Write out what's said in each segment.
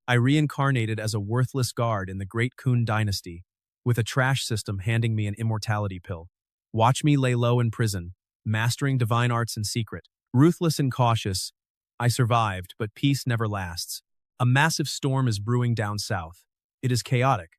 I reincarnated as a worthless guard in the Great Kun Dynasty, with a trash system handing me an immortality pill. Watch me lay low in prison, mastering divine arts in secret. Ruthless and cautious, I survived, but peace never lasts. A massive storm is brewing down south. It is chaotic,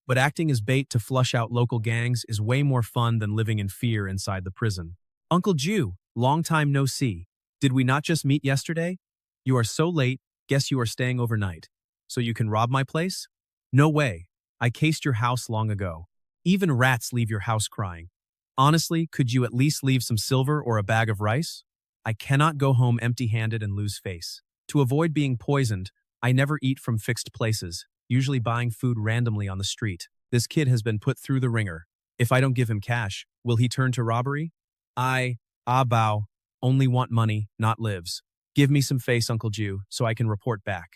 but acting as bait to flush out local gangs is way more fun than living in fear inside the prison. Uncle Jew, long time no see. Did we not just meet yesterday? You are so late, guess you are staying overnight. So you can rob my place? No way. I cased your house long ago. Even rats leave your house crying. Honestly, could you at least leave some silver or a bag of rice? I cannot go home empty-handed and lose face. To avoid being poisoned, I never eat from fixed places, usually buying food randomly on the street. This kid has been put through the ringer. If I don't give him cash, will he turn to robbery? Bow, only want money, not lives. Give me some face, Uncle Jew, so I can report back.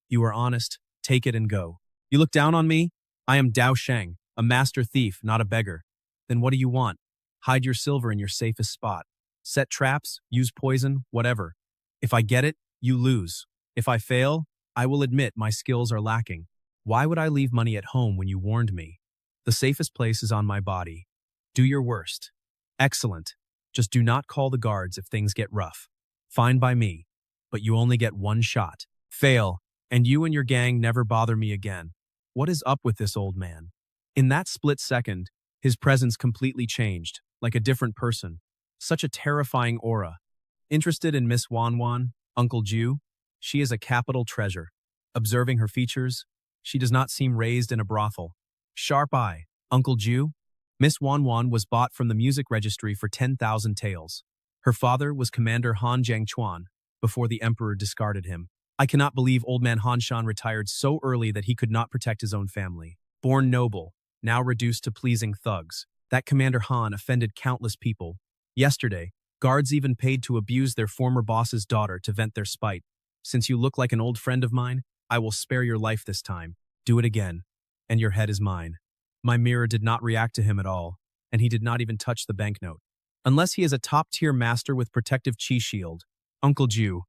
You are honest, take it and go. You look down on me? I am Dao Sheng, a master thief, not a beggar. Then what do you want? Hide your silver in your safest spot. Set traps, use poison, whatever. If I get it, you lose. If I fail, I will admit my skills are lacking. Why would I leave money at home when you warned me? The safest place is on my body. Do your worst. Excellent. Just do not call the guards if things get rough. Fine by me, but you only get one shot. Fail, and you and your gang never bother me again. What is up with this old man? In that split second, his presence completely changed, like a different person. Such a terrifying aura. Interested in Miss Wanwan, Uncle Jew? She is a capital treasure. Observing her features, she does not seem raised in a brothel. Sharp eye, Uncle Jew? Miss Wanwan was bought from the music registry for 10,000 taels. Her father was Commander Han Jiangchuan, before the emperor discarded him. I cannot believe old man Han Shan retired so early that he could not protect his own family. Born noble, now reduced to pleasing thugs. That Commander Han offended countless people. Yesterday, guards even paid to abuse their former boss's daughter to vent their spite. Since you look like an old friend of mine, I will spare your life this time. Do it again, and your head is mine. My mirror did not react to him at all, and he did not even touch the banknote. Unless he is a top-tier master with protective chi shield. Uncle Jew,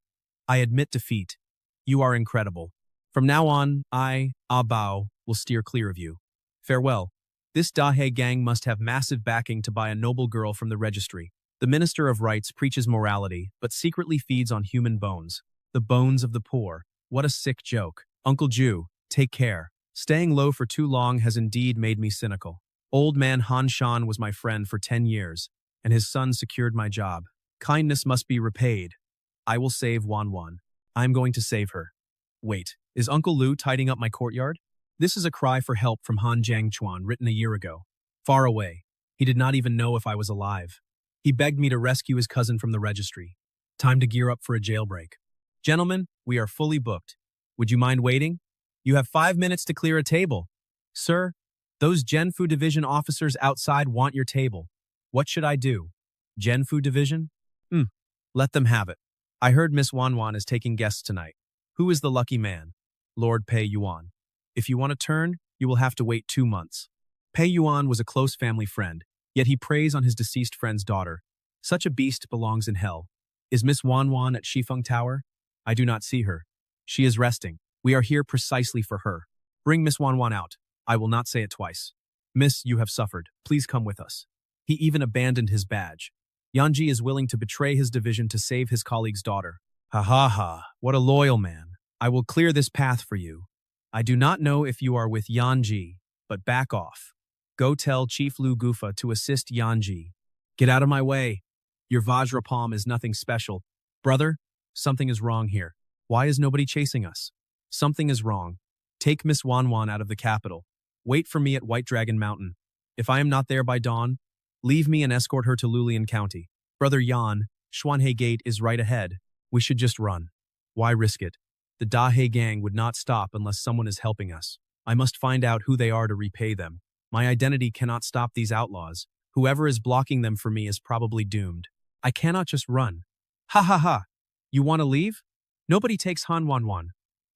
I admit defeat. You are incredible. From now on, Bao, will steer clear of you. Farewell. This Dahe gang must have massive backing to buy a noble girl from the registry. The Minister of Rights preaches morality, but secretly feeds on human bones. The bones of the poor. What a sick joke. Uncle Jew, take care. Staying low for too long has indeed made me cynical. Old man Han Shan was my friend for 10 years, and his son secured my job. Kindness must be repaid. I will save Wanwan. I'm going to save her. Wait, is Uncle Lu tidying up my courtyard? This is a cry for help from Han Jiangchuan written a year ago. Far away. He did not even know if I was alive. He begged me to rescue his cousin from the registry. Time to gear up for a jailbreak. Gentlemen, we are fully booked. Would you mind waiting? You have 5 minutes to clear a table. Sir, those Genfu Division officers outside want your table. What should I do? Genfu Division? Let them have it. I heard Miss Wanwan is taking guests tonight. Who is the lucky man? Lord Pei Yuan. If you want to turn, you will have to wait 2 months. Pei Yuan was a close family friend, yet he preys on his deceased friend's daughter. Such a beast belongs in hell. Is Miss Wanwan at Shifeng Tower? I do not see her. She is resting. We are here precisely for her. Bring Miss Wanwan out. I will not say it twice. Miss, you have suffered. Please come with us. He even abandoned his badge. Yanji is willing to betray his division to save his colleague's daughter. Ha ha ha, what a loyal man. I will clear this path for you. I do not know if you are with Yanji, but back off. Go tell Chief Lu Gufa to assist Yanji. Get out of my way. Your Vajrapalm is nothing special. Brother, something is wrong here. Why is nobody chasing us? Something is wrong. Take Miss Wanwan out of the capital. Wait for me at White Dragon Mountain. If I am not there by dawn, leave me and escort her to Lulian County. Brother Yan, Xuanhe Gate is right ahead. We should just run. Why risk it? The Dahe gang would not stop unless someone is helping us. I must find out who they are to repay them. My identity cannot stop these outlaws. Whoever is blocking them for me is probably doomed. I cannot just run. Ha ha ha. You want to leave? Nobody takes Han Wanwan.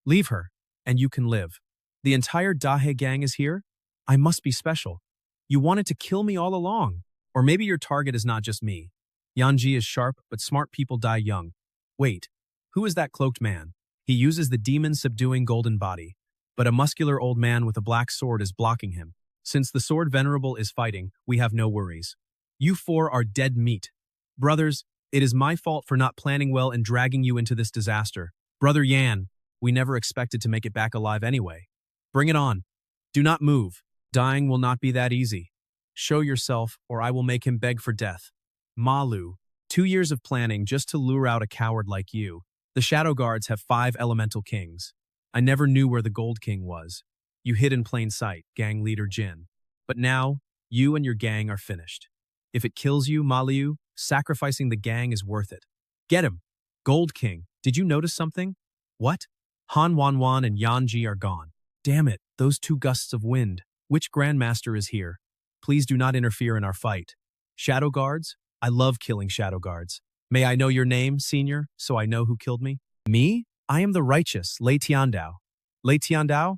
Leave her, and you can live. The entire Dahe gang is here? I must be special. You wanted to kill me all along. Or maybe your target is not just me. Yanji is sharp, but smart people die young. Wait, who is that cloaked man? He uses the demon-subduing golden body, but a muscular old man with a black sword is blocking him. Since the sword venerable is fighting, we have no worries. You four are dead meat. Brothers, it is my fault for not planning well and dragging you into this disaster. Brother Yan, we never expected to make it back alive anyway. Bring it on. Do not move. Dying will not be that easy. Show yourself, or I will make him beg for death. Malu, 2 years of planning just to lure out a coward like you. The Shadow Guards have 5 elemental kings. I never knew where the Gold King was. You hid in plain sight, gang leader Jin. But now, you and your gang are finished. If it kills you, Malu, sacrificing the gang is worth it. Get him! Gold King, did you notice something? What? Han Wanwan and Yanji are gone. Damn it, those 2 gusts of wind. Which Grandmaster is here? Please do not interfere in our fight. Shadow Guards? I love killing Shadow Guards. May I know your name, Senior, so I know who killed me? Me? I am the righteous, Lei Tiandao. Lei Tiandao?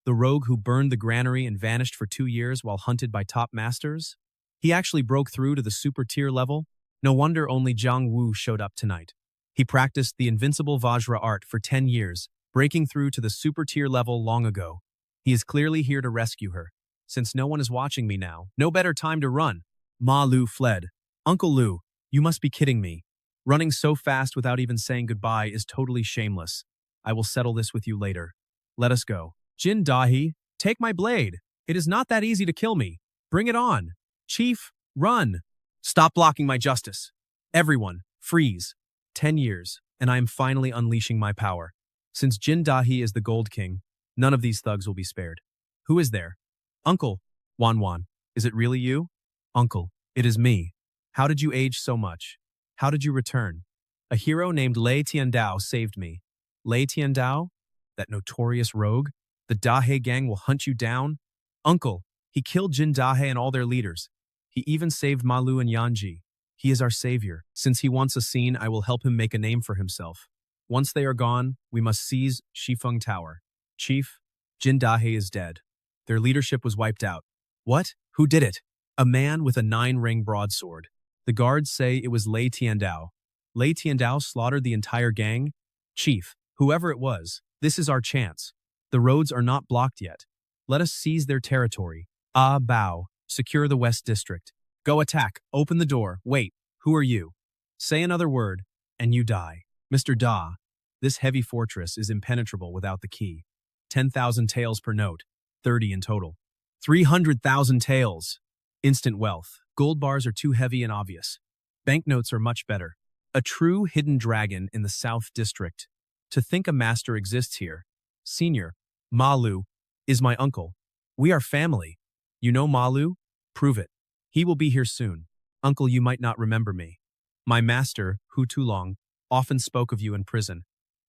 The rogue who burned the granary and vanished for 2 years while hunted by top masters? He actually broke through to the super tier level? No wonder only Jiang Wu showed up tonight. He practiced the invincible Vajra art for 10 years, breaking through to the super tier level long ago. He is clearly here to rescue her. Since no one is watching me now, no better time to run. Ma Lu fled. Uncle Lu, you must be kidding me. Running so fast without even saying goodbye is totally shameless. I will settle this with you later. Let us go. Jin Dahi, take my blade. It is not that easy to kill me. Bring it on. Chief, run. Stop blocking my justice. Everyone, freeze. 10 years, and I am finally unleashing my power. Since Jin Dahi is the Gold King, none of these thugs will be spared. Who is there? Uncle, Wanwan, is it really you? Uncle, it is me. How did you age so much? How did you return? A hero named Lei Tiandao saved me. Lei Tiandao? That notorious rogue? The Dahe gang will hunt you down? Uncle, he killed Jin Dahe and all their leaders. He even saved Malu and Yanji. He is our savior. Since he wants a scene, I will help him make a name for himself. Once they are gone, we must seize Shifeng Tower. Chief, Jin Dahe is dead. Their leadership was wiped out. What? Who did it? A man with a 9-ring broadsword. The guards say it was Lei Tiandao. Lei Tiandao slaughtered the entire gang? Chief, whoever it was, this is our chance. The roads are not blocked yet. Let us seize their territory. Ah, Bao, secure the West District. Go attack, open the door, wait, who are you? Say another word, and you die. Mr. Da, this heavy fortress is impenetrable without the key. 10,000 taels per note, 30 in total. 300,000 taels. Instant wealth. Gold bars are too heavy and obvious. Banknotes are much better. A true hidden dragon in the South District. To think a master exists here. Senior, Malu, is my uncle. We are family. You know Malu? Prove it. He will be here soon. Uncle, you might not remember me. My master, Hu Tulong, often spoke of you in prison,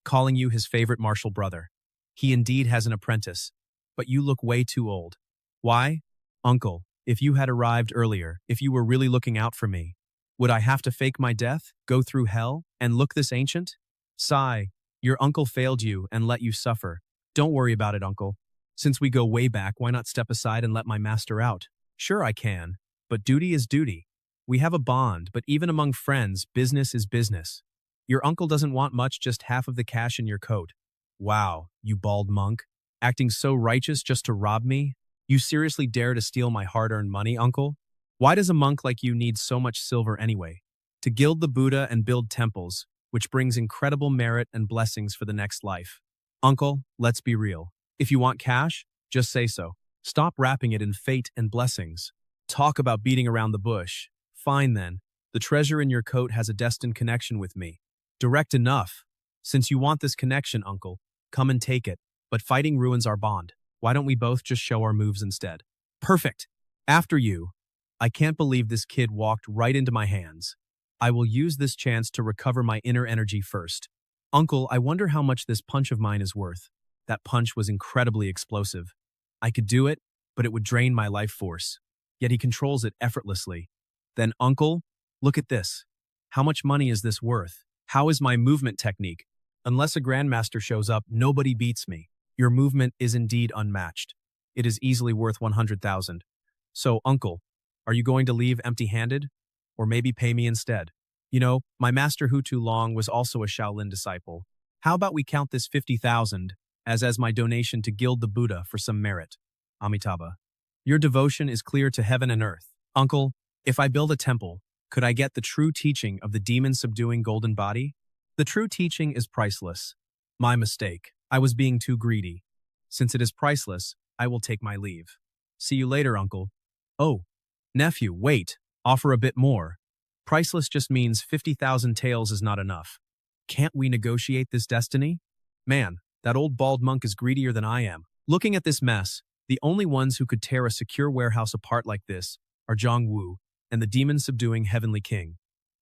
calling you his favorite martial brother. He indeed has an apprentice, but you look way too old. Why? Uncle, if you had arrived earlier, if you were really looking out for me, would I have to fake my death, go through hell, and look this ancient? Sigh, your uncle failed you and let you suffer. Don't worry about it, uncle. Since we go way back, why not step aside and let my master out? Sure, I can. But duty is duty. We have a bond, but even among friends, business is business. Your uncle doesn't want much, just half of the cash in your coat. Wow, you bald monk. Acting so righteous just to rob me? You seriously dare to steal my hard-earned money, uncle? Why does a monk like you need so much silver anyway? To gild the Buddha and build temples, which brings incredible merit and blessings for the next life. Uncle, let's be real. If you want cash, just say so. Stop wrapping it in fate and blessings. Talk about beating around the bush. Fine then. The treasure in your coat has a destined connection with me. Direct enough. Since you want this connection, uncle, come and take it. But fighting ruins our bond. Why don't we both just show our moves instead? Perfect. After you. I can't believe this kid walked right into my hands. I will use this chance to recover my inner energy first. Uncle, I wonder how much this punch of mine is worth. That punch was incredibly explosive. I could do it, but it would drain my life force. Yet he controls it effortlessly. Then, uncle, look at this. How much money is this worth? How is my movement technique? Unless a grandmaster shows up, nobody beats me. Your movement is indeed unmatched. It is easily worth 100,000. So, uncle, are you going to leave empty-handed? Or maybe pay me instead? You know, my master Hu Tulong was also a Shaolin disciple. How about we count this 50,000 as my donation to gild the Buddha for some merit? Amitabha. Your devotion is clear to heaven and earth. Uncle, if I build a temple, could I get the true teaching of the demon-subduing golden body? The true teaching is priceless. My mistake. I was being too greedy. Since it is priceless, I will take my leave. See you later, uncle. Oh, nephew, wait. Offer a bit more. Priceless just means 50,000 taels is not enough. Can't we negotiate this destiny? Man, that old bald monk is greedier than I am. Looking at this mess, the only ones who could tear a secure warehouse apart like this are Zhang Wu and the demon-subduing Heavenly King.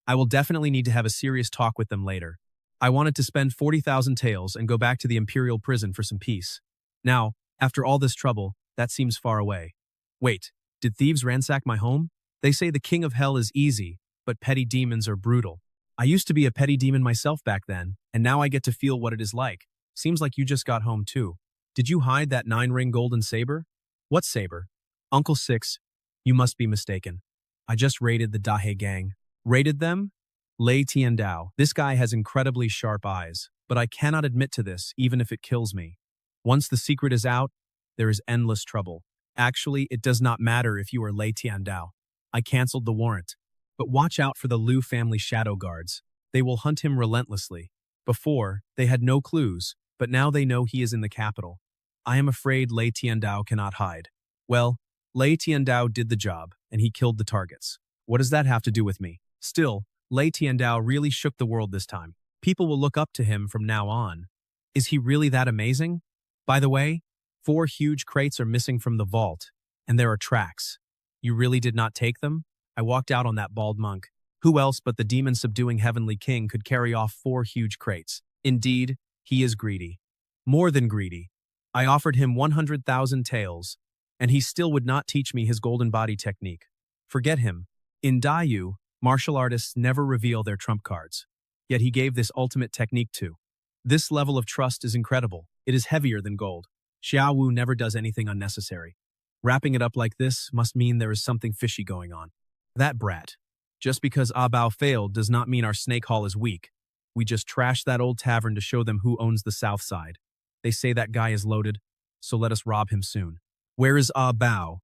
I will definitely need to have a serious talk with them later. I wanted to spend 40,000 taels and go back to the imperial prison for some peace. Now, after all this trouble, that seems far away. Wait, did thieves ransack my home? They say the king of hell is easy, but petty demons are brutal. I used to be a petty demon myself back then, and now I get to feel what it is like. Seems like you just got home too. Did you hide that 9-ring golden saber? What saber? Uncle Six, you must be mistaken. I just raided the Dahe gang. Raided them? Lei Tiandao. This guy has incredibly sharp eyes, but I cannot admit to this even if it kills me. Once the secret is out, there is endless trouble. Actually, it does not matter if you are Lei Tiandao. I cancelled the warrant. But watch out for the Liu family shadow guards. They will hunt him relentlessly. Before, they had no clues, but now they know he is in the capital. I am afraid Lei Tiandao cannot hide. Well, Lei Tiandao did the job, and he killed the targets. What does that have to do with me? Still, Lei Tiandao really shook the world this time. People will look up to him from now on. Is he really that amazing? By the way, 4 huge crates are missing from the vault, and there are tracks. You really did not take them? I walked out on that bald monk. Who else but the demon-subduing Heavenly King could carry off 4 huge crates? Indeed, he is greedy. More than greedy. I offered him 100,000 taels, and he still would not teach me his golden body technique. Forget him. In Dayu, martial artists never reveal their trump cards. Yet he gave this ultimate technique too. This level of trust is incredible. It is heavier than gold. Xiao Wu never does anything unnecessary. Wrapping it up like this must mean there is something fishy going on. That brat. Just because Abao failed does not mean our snake haul is weak. We just trashed that old tavern to show them who owns the south side. They say that guy is loaded, so let us rob him soon. Where is Abao?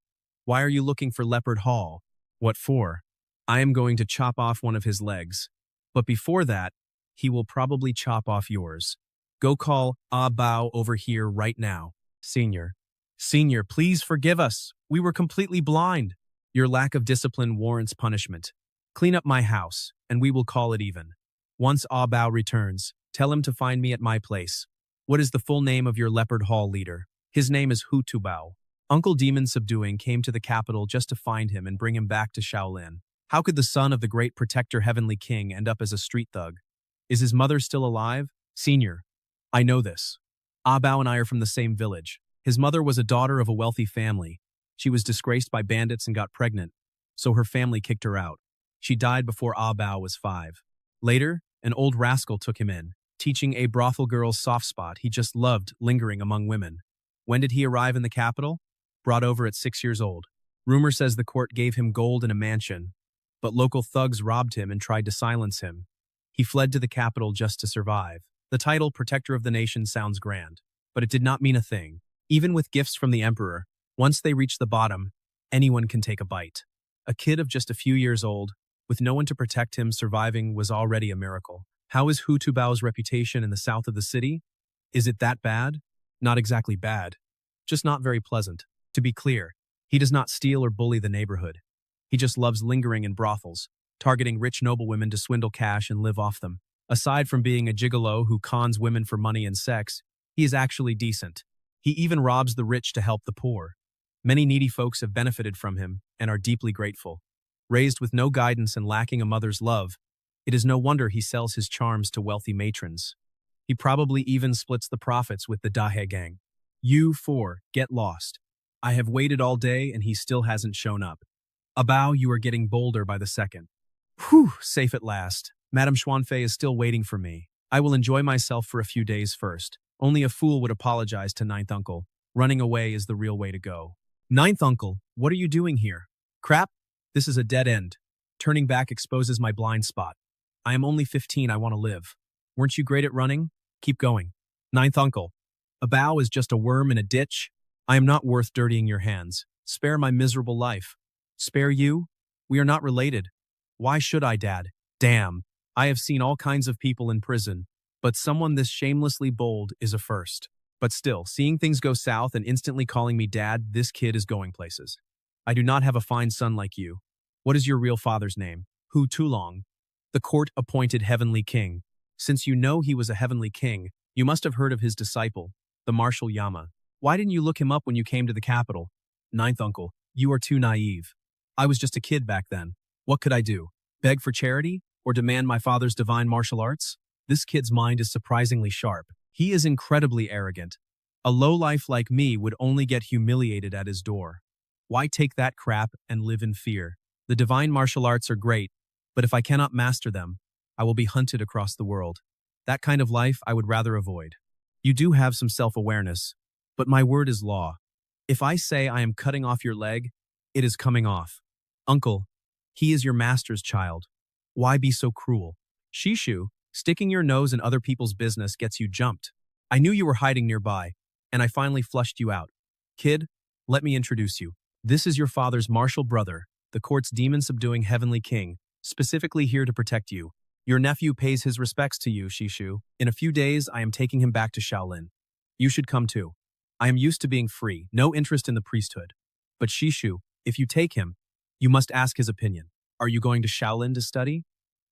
Why are you looking for Leopard Hall? What for? I am going to chop off one of his legs. But before that, he will probably chop off yours. Go call Abao over here right now. Senior. Senior, please forgive us. We were completely blind. Your lack of discipline warrants punishment. Clean up my house, and we will call it even. Once Abao returns, tell him to find me at my place. What is the full name of your Leopard Hall leader? His name is Hu Tubao. Uncle Demon Subduing came to the capital just to find him and bring him back to Shaolin. How could the son of the great protector Heavenly King end up as a street thug? Is his mother still alive? Senior. I know this. Abao and I are from the same village. His mother was a daughter of a wealthy family. She was disgraced by bandits and got pregnant, so her family kicked her out. She died before Abao was 5. Later, an old rascal took him in, teaching a brothel girl's soft spot he just loved lingering among women. When did he arrive in the capital? Brought over at 6 years old. Rumor says the court gave him gold and a mansion, but local thugs robbed him and tried to silence him. He fled to the capital just to survive. The title Protector of the Nation sounds grand, but it did not mean a thing. Even with gifts from the emperor, once they reach the bottom, anyone can take a bite. A kid of just a few years old, with no one to protect him, surviving was already a miracle. How is Hu Tubao's reputation in the south of the city? Is it that bad? Not exactly bad, just not very pleasant. To be clear, he does not steal or bully the neighborhood. He just loves lingering in brothels, targeting rich noblewomen to swindle cash and live off them. Aside from being a gigolo who cons women for money and sex, he is actually decent. He even robs the rich to help the poor. Many needy folks have benefited from him and are deeply grateful. Raised with no guidance and lacking a mother's love, it is no wonder he sells his charms to wealthy matrons. He probably even splits the profits with the Dahe gang. You 4, get lost. I have waited all day and he still hasn't shown up. Abao, you are getting bolder by the second. Whew, safe at last. Madame Xuanfei is still waiting for me. I will enjoy myself for a few days first. Only a fool would apologize to Ninth Uncle. Running away is the real way to go. Ninth Uncle, what are you doing here? Crap, this is a dead end. Turning back exposes my blind spot. I am only 15, I want to live. Weren't you great at running? keep going. Ninth uncle. A bow is just a worm in a ditch. I am not worth dirtying your hands. Spare my miserable life. Spare you? We are not related. Why should I, Dad? Damn. I have seen all kinds of people in prison, but someone this shamelessly bold is a first. But still, seeing things go south and instantly calling me Dad, this kid is going places. I do not have a fine son like you. What is your real father's name? Hu Tulong. The court-appointed heavenly king. Since you know he was a heavenly king, you must have heard of his disciple, the Marshal Yama. Why didn't you look him up when you came to the capital? Ninth uncle, you are too naive. I was just a kid back then. What could I do? Beg for charity? Or demand my father's divine martial arts? This kid's mind is surprisingly sharp. He is incredibly arrogant. A lowlife like me would only get humiliated at his door. Why take that crap and live in fear? The divine martial arts are great, but if I cannot master them, I will be hunted across the world. That kind of life I would rather avoid. You do have some self-awareness, but my word is law. If I say I am cutting off your leg, it is coming off. Uncle, he is your master's child. Why be so cruel? Shishu, sticking your nose in other people's business gets you jumped. I knew you were hiding nearby, and I finally flushed you out. Kid, let me introduce you. This is your father's martial brother, the court's demon-subduing heavenly king, specifically here to protect you. Your nephew pays his respects to you, Shishu. In a few days, I am taking him back to Shaolin. You should come too. I am used to being free, no interest in the priesthood. But Shishu, if you take him, you must ask his opinion. Are you going to Shaolin to study?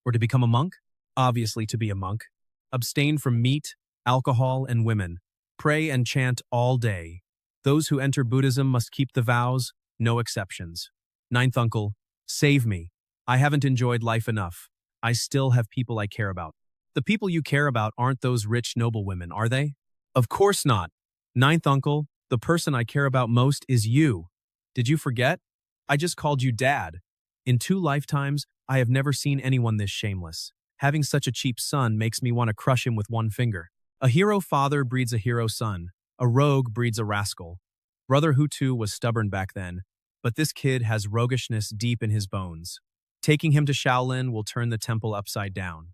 Or to become a monk? Obviously to be a monk. Abstain from meat, alcohol, and women. Pray and chant all day. Those who enter Buddhism must keep the vows, no exceptions. Ninth uncle, save me. I haven't enjoyed life enough. I still have people I care about. The people you care about aren't those rich noble women, are they? Of course not. Ninth uncle, the person I care about most is you. Did you forget? I just called you Dad. In 2 lifetimes, I have never seen anyone this shameless. Having such a cheap son makes me want to crush him with one finger. A hero father breeds a hero son. A rogue breeds a rascal. Brother Hutu was stubborn back then, but this kid has roguishness deep in his bones. Taking him to Shaolin will turn the temple upside down.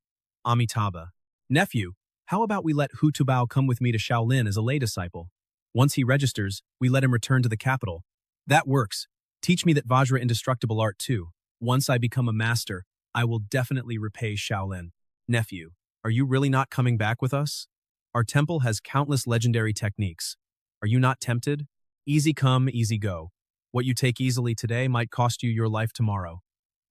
Amitabha. Nephew, how about we let Hutubao come with me to Shaolin as a lay disciple? Once he registers, we let him return to the capital. That works. Teach me that Vajra indestructible art too. Once I become a master, I will definitely repay Shaolin. Nephew, are you really not coming back with us? Our temple has countless legendary techniques. Are you not tempted? Easy come, easy go. What you take easily today might cost you your life tomorrow.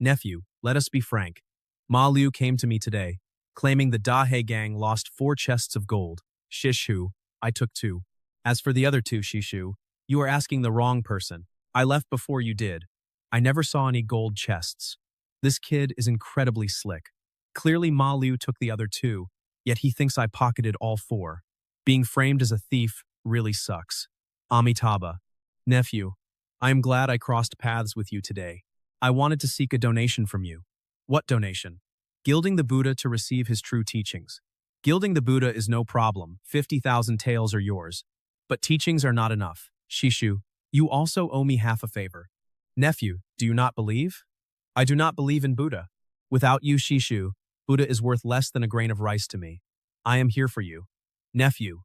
Nephew, let us be frank. Ma Liu came to me today, claiming the Dahe gang lost 4 chests of gold. Shishu, I took 2. As for the other 2, Shishu, you are asking the wrong person. I left before you did. I never saw any gold chests. This kid is incredibly slick. Clearly Ma Liu took the other 2, yet he thinks I pocketed all 4. Being framed as a thief really sucks. Amitabha. Nephew, I am glad I crossed paths with you today. I wanted to seek a donation from you. What donation? Gilding the Buddha to receive his true teachings. Gilding the Buddha is no problem. 50,000 taels are yours. But teachings are not enough. Shishu, you also owe me half a favor. Nephew, do you not believe? I do not believe in Buddha. Without you, Shishu, Buddha is worth less than a grain of rice to me. I am here for you. Nephew,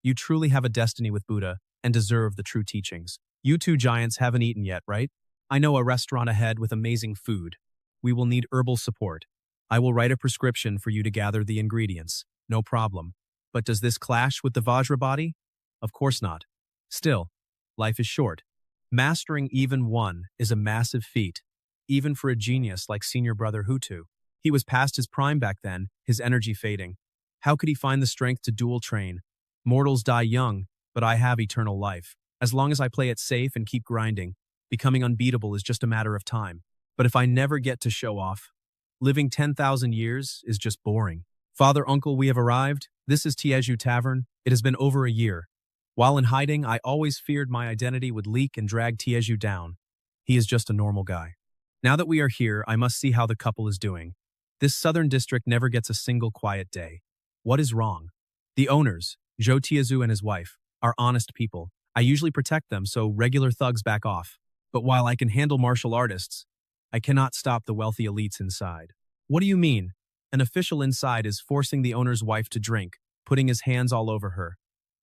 you truly have a destiny with Buddha and deserve the true teachings. You 2 giants haven't eaten yet, right? I know a restaurant ahead with amazing food. We will need herbal support. I will write a prescription for you to gather the ingredients. No problem. But does this clash with the Vajra body? Of course not. Still, life is short. Mastering even one is a massive feat, even for a genius like senior brother Hutu. He was past his prime back then, his energy fading. How could he find the strength to dual train? Mortals die young, but I have eternal life. As long as I play it safe and keep grinding, becoming unbeatable is just a matter of time. But if I never get to show off, living 10,000 years is just boring. Father, uncle, we have arrived. This is Tieju Tavern. It has been over a year. While in hiding, I always feared my identity would leak and drag Tieju down. He is just a normal guy. Now that we are here, I must see how the couple is doing. This southern district never gets a single quiet day. What is wrong? The owners, Zhou Tiezu and his wife, are honest people. I usually protect them, so regular thugs back off. But while I can handle martial artists, I cannot stop the wealthy elites inside. What do you mean? An official inside is forcing the owner's wife to drink, putting his hands all over her.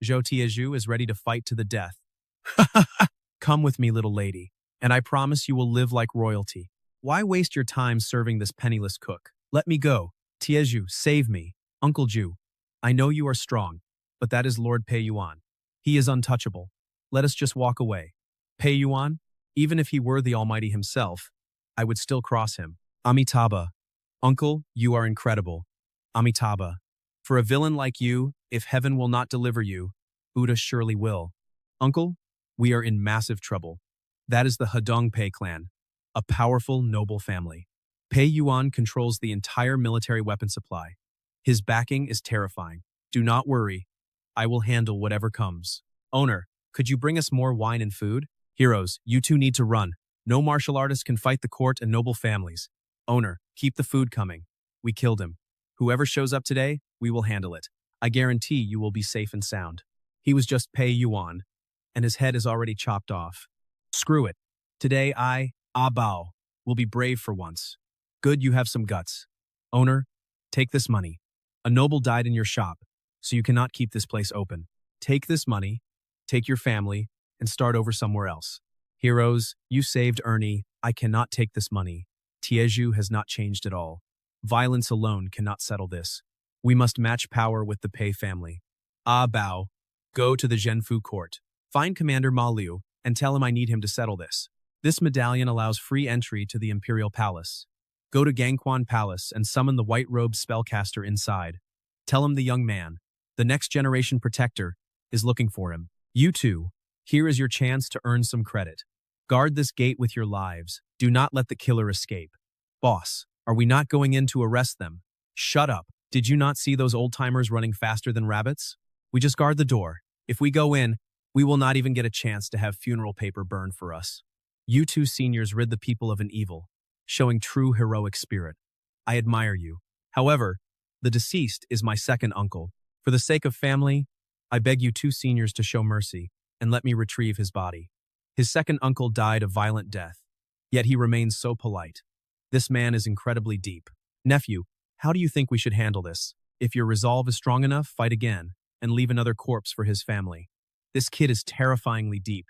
Zhou Tieju is ready to fight to the death. Come with me, little lady, and I promise you will live like royalty. Why waste your time serving this penniless cook? Let me go. Tieju, save me. Uncle Ju, I know you are strong, but that is Lord Pei Yuan. He is untouchable. Let us just walk away. Pei Yuan, even if he were the Almighty himself, I would still cross him. Amitabha. Uncle, you are incredible. Amitabha. For a villain like you, if heaven will not deliver you, Buddha surely will. Uncle, we are in massive trouble. That is the Hedong Pei clan, a powerful, noble family. Pei Yuan controls the entire military weapon supply. His backing is terrifying. Do not worry. I will handle whatever comes. Owner, could you bring us more wine and food? Heroes, you two need to run. No martial artist can fight the court and noble families. Owner, keep the food coming. We killed him. Whoever shows up today, we will handle it. I guarantee you will be safe and sound. He was just Pei Yuan, and his head is already chopped off. Screw it. Today Bao, will be brave for once. Good you have some guts. Owner, take this money. A noble died in your shop, so you cannot keep this place open. Take this money, take your family, and start over somewhere else. Heroes, you saved Ernie. I cannot take this money. Tieju has not changed at all. Violence alone cannot settle this. We must match power with the Pei family. Bao, go to the Zhenfu court. Find Commander Ma Liu and tell him I need him to settle this. This medallion allows free entry to the Imperial Palace. Go to Gangquan Palace and summon the white-robed spellcaster inside. Tell him the young man, the next generation protector, is looking for him. You two, here is your chance to earn some credit. Guard this gate with your lives. Do not let the killer escape. Boss, are we not going in to arrest them? Shut up. Did you not see those old-timers running faster than rabbits? We just guard the door. If we go in, we will not even get a chance to have funeral paper burned for us. You two seniors rid the people of an evil, showing true heroic spirit. I admire you. However, the deceased is my second uncle. For the sake of family, I beg you two seniors to show mercy and let me retrieve his body. His second uncle died a violent death, yet he remains so polite. This man is incredibly deep. Nephew, how do you think we should handle this? If your resolve is strong enough, fight again and leave another corpse for his family. This kid is terrifyingly deep.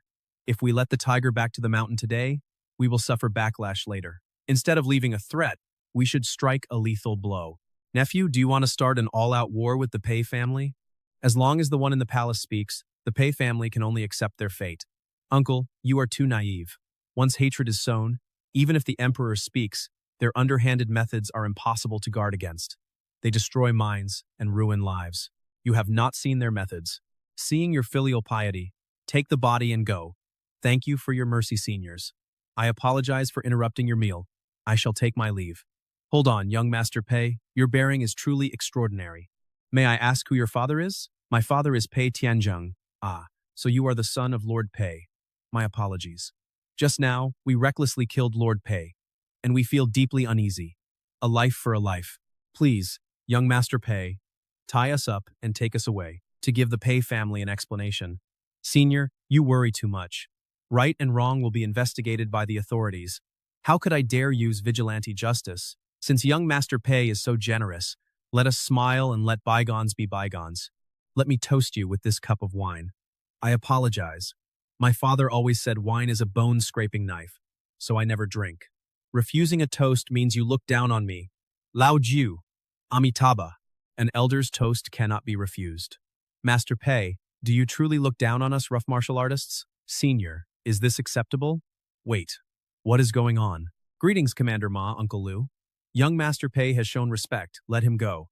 If we let the tiger back to the mountain today, we will suffer backlash later. Instead of leaving a threat, we should strike a lethal blow. Nephew, do you want to start an all-out war with the Pei family? As long as the one in the palace speaks, the Pei family can only accept their fate. Uncle, you are too naive. Once hatred is sown, even if the emperor speaks, their underhanded methods are impossible to guard against. They destroy minds and ruin lives. You have not seen their methods. Seeing your filial piety, take the body and go. Thank you for your mercy, seniors. I apologize for interrupting your meal. I shall take my leave. Hold on, young Master Pei. Your bearing is truly extraordinary. May I ask who your father is? My father is Pei Tianzheng. Ah, so you are the son of Lord Pei. My apologies. Just now, we recklessly killed Lord Pei, and we feel deeply uneasy. A life for a life. Please, young Master Pei, tie us up and take us away, to give the Pei family an explanation. Senior, you worry too much. Right and wrong will be investigated by the authorities. How could I dare use vigilante justice? Since young Master Pei is so generous, let us smile and let bygones be bygones. Let me toast you with this cup of wine. I apologize. My father always said wine is a bone-scraping knife, so I never drink. Refusing a toast means you look down on me. Lao Jiu, Amitabha, an elder's toast cannot be refused. Master Pei, do you truly look down on us rough martial artists? Senior, is this acceptable? Wait, what is going on? Greetings, Commander Ma, Uncle Liu. Young Master Pei has shown respect, let him go.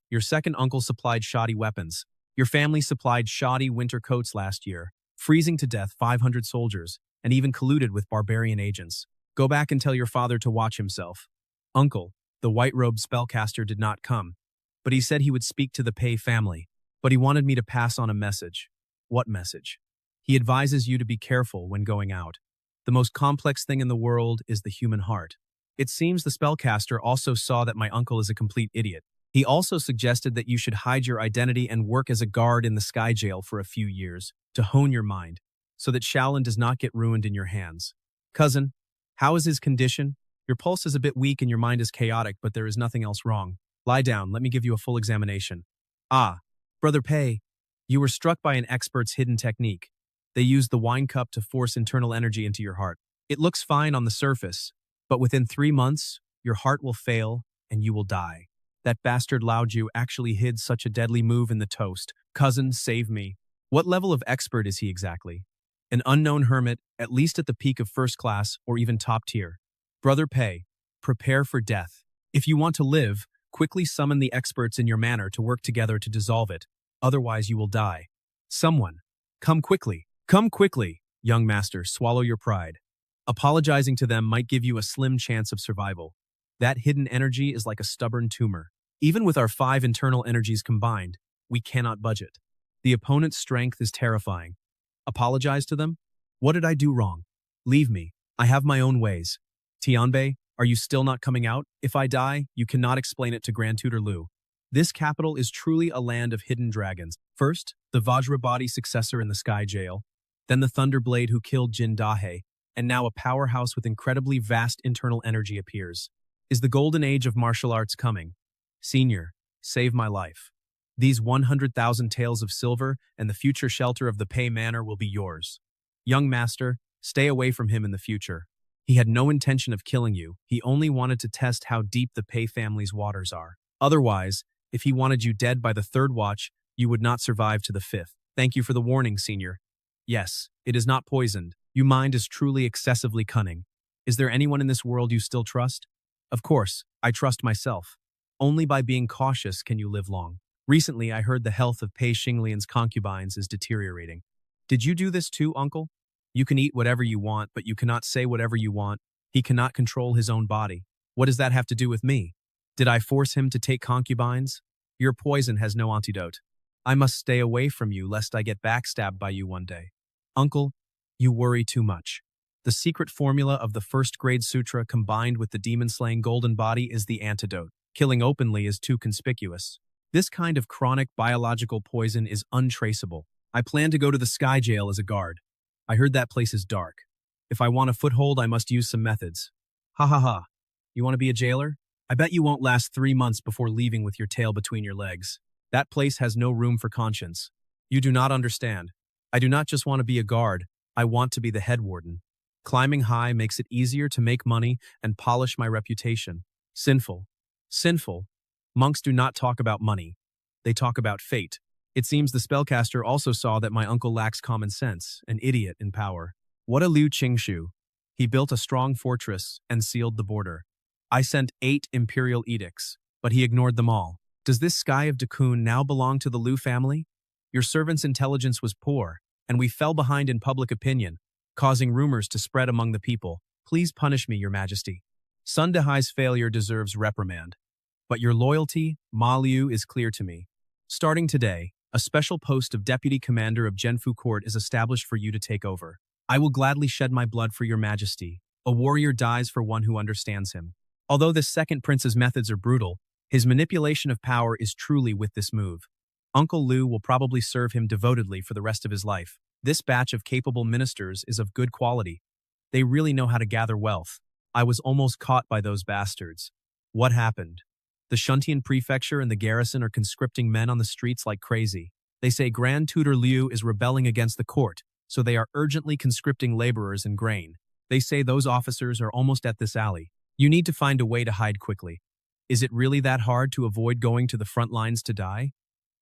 Your second uncle supplied shoddy weapons. Your family supplied shoddy winter coats last year, freezing to death 500 soldiers, and even colluded with barbarian agents. Go back and tell your father to watch himself. Uncle, the white-robed spellcaster did not come, but he said he would speak to the Pei family, but he wanted me to pass on a message. What message? He advises you to be careful when going out. The most complex thing in the world is the human heart. It seems the spellcaster also saw that my uncle is a complete idiot. He also suggested that you should hide your identity and work as a guard in the sky jail for a few years to hone your mind, so that Shaolin does not get ruined in your hands. Cousin, how is his condition? Your pulse is a bit weak and your mind is chaotic, but there is nothing else wrong. Lie down, let me give you a full examination. Ah, Brother Pei, you were struck by an expert's hidden technique. They used the wine cup to force internal energy into your heart. It looks fine on the surface, but within 3 months, your heart will fail and you will die. That bastard Lao Ju actually hid such a deadly move in the toast. Cousin, save me. What level of expert is he exactly? An unknown hermit, at least at the peak of first class or even top tier. Brother Pei, prepare for death. If you want to live, quickly summon the experts in your manor to work together to dissolve it. Otherwise you will die. Someone, come quickly. Come quickly, young master, swallow your pride. Apologizing to them might give you a slim chance of survival. That hidden energy is like a stubborn tumor. Even with our 5 internal energies combined, we cannot budge it. The opponent's strength is terrifying. Apologize to them? What did I do wrong? Leave me. I have my own ways. Tianbei, are you still not coming out? If I die, you cannot explain it to Grand Tutor Lu. This capital is truly a land of hidden dragons. First, the Vajrabadi successor in the Sky Jail, then the Thunderblade who killed Jin Dahe, and now a powerhouse with incredibly vast internal energy appears. Is the golden age of martial arts coming? Senior, save my life. These 100,000 taels of silver and the future shelter of the Pei Manor will be yours. Young master, stay away from him in the future. He had no intention of killing you. He only wanted to test how deep the Pei family's waters are. Otherwise, if he wanted you dead by the 3rd watch, you would not survive to the 5th. Thank you for the warning, senior. Yes, it is not poisoned. Your mind is truly excessively cunning. Is there anyone in this world you still trust? Of course, I trust myself. Only by being cautious can you live long. Recently, I heard the health of Pei Xinglian's concubines is deteriorating. Did you do this too, uncle? You can eat whatever you want, but you cannot say whatever you want. He cannot control his own body. What does that have to do with me? Did I force him to take concubines? Your poison has no antidote. I must stay away from you lest I get backstabbed by you one day. Uncle, you worry too much. The secret formula of the 1st grade sutra combined with the demon-slaying golden body is the antidote. Killing openly is too conspicuous. This kind of chronic biological poison is untraceable. I plan to go to the Sky Jail as a guard. I heard that place is dark. If I want a foothold, I must use some methods. Ha ha ha. You want to be a jailer? I bet you won't last 3 months before leaving with your tail between your legs. That place has no room for conscience. You do not understand. I do not just want to be a guard. I want to be the head warden. Climbing high makes it easier to make money and polish my reputation. Sinful. Sinful. Monks do not talk about money. They talk about fate. It seems the spellcaster also saw that my uncle lacks common sense, an idiot in power. What a Liu Qingshu. He built a strong fortress and sealed the border. I sent 8 imperial edicts, but he ignored them all. Does this Sky of Dakun now belong to the Liu family? Your servant's intelligence was poor, and we fell behind in public opinion, causing rumors to spread among the people. Please punish me, Your Majesty. Sun Dehai's failure deserves reprimand. But your loyalty, Ma Liu, is clear to me. Starting today, a special post of Deputy Commander of Zhenfu Court is established for you to take over. I will gladly shed my blood for Your Majesty. A warrior dies for one who understands him. Although this second prince's methods are brutal, his manipulation of power is truly with this move. Uncle Liu will probably serve him devotedly for the rest of his life. This batch of capable ministers is of good quality. They really know how to gather wealth. I was almost caught by those bastards. What happened? The Shuntian prefecture and the garrison are conscripting men on the streets like crazy. They say Grand Tutor Liu is rebelling against the court, so they are urgently conscripting laborers and grain. They say those officers are almost at this alley. You need to find a way to hide quickly. Is it really that hard to avoid going to the front lines to die?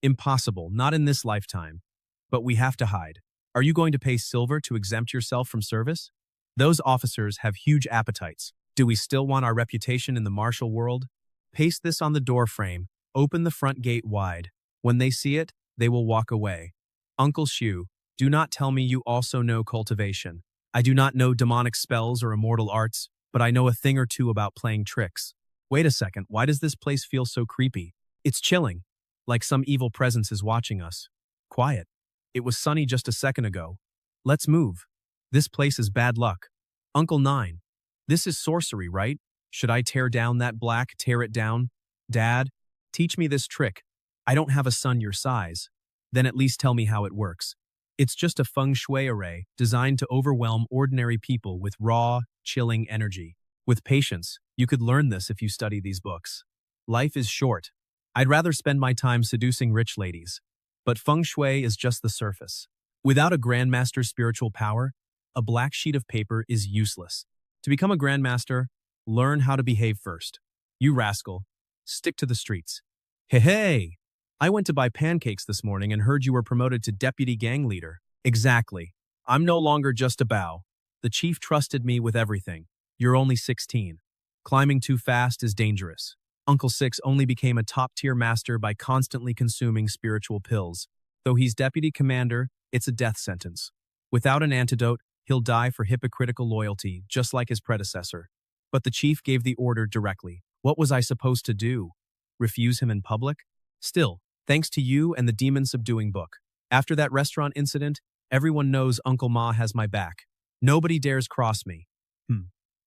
Impossible, not in this lifetime. But we have to hide. Are you going to pay silver to exempt yourself from service? Those officers have huge appetites. Do we still want our reputation in the martial world? Paste this on the door frame. Open the front gate wide. When they see it, they will walk away. Uncle Shu, do not tell me you also know cultivation. I do not know demonic spells or immortal arts, but I know a thing or two about playing tricks. Wait a second, why does this place feel so creepy? It's chilling, like some evil presence is watching us. Quiet. It was sunny just a second ago. Let's move. This place is bad luck. Uncle Nine, this is sorcery, right? Should I tear down that black, tear it down? Dad, teach me this trick. I don't have a son your size. Then at least tell me how it works. It's just a feng shui array designed to overwhelm ordinary people with raw, chilling energy. With patience, you could learn this if you study these books. Life is short. I'd rather spend my time seducing rich ladies. But feng shui is just the surface. Without a grandmaster's spiritual power, a black sheet of paper is useless. To become a grandmaster, learn how to behave first. You rascal, stick to the streets. Hey, hey! I went to buy pancakes this morning and heard you were promoted to deputy gang leader. Exactly. I'm no longer just a bow. The chief trusted me with everything. You're only 16. Climbing too fast is dangerous. Uncle Six only became a top-tier master by constantly consuming spiritual pills. Though he's deputy commander, it's a death sentence. Without an antidote, he'll die for hypocritical loyalty, just like his predecessor. But the chief gave the order directly. What was I supposed to do? Refuse him in public? Still, thanks to you and the demon subduing book. After that restaurant incident, everyone knows Uncle Ma has my back. Nobody dares cross me.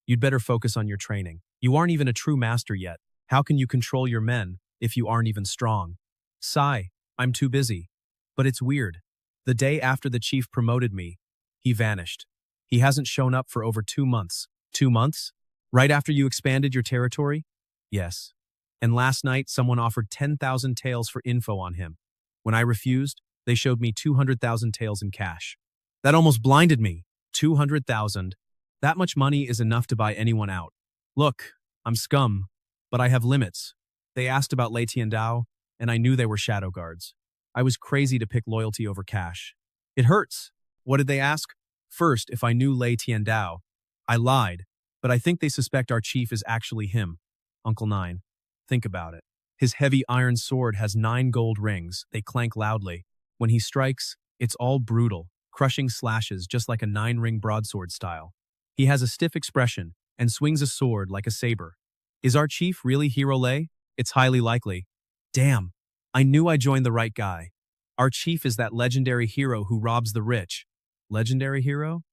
You'd better focus on your training. You aren't even a true master yet. How can you control your men if you aren't even strong? Sigh, I'm too busy. But it's weird. The day after the chief promoted me, he vanished. He hasn't shown up for over 2 months. 2 months? Right after you expanded your territory? Yes. And last night, someone offered 10,000 taels for info on him. When I refused, they showed me 200,000 taels in cash. That almost blinded me. 200,000. That much money is enough to buy anyone out. Look, I'm scum, but I have limits. They asked about Lei Tiandao, and I knew they were shadow guards. I was crazy to pick loyalty over cash. It hurts. What did they ask? First, if I knew Lei Tiandao. I lied, but I think they suspect our chief is actually him. Uncle Nine. Think about it. His heavy iron sword has 9 gold rings. They clank loudly. When he strikes, it's all brutal, crushing slashes just like a 9-ring broadsword style. He has a stiff expression and swings a sword like a saber. Is our chief really Hero Lei? It's highly likely. Damn, I knew I joined the right guy. Our chief is that legendary hero who robs the rich. Legendary hero?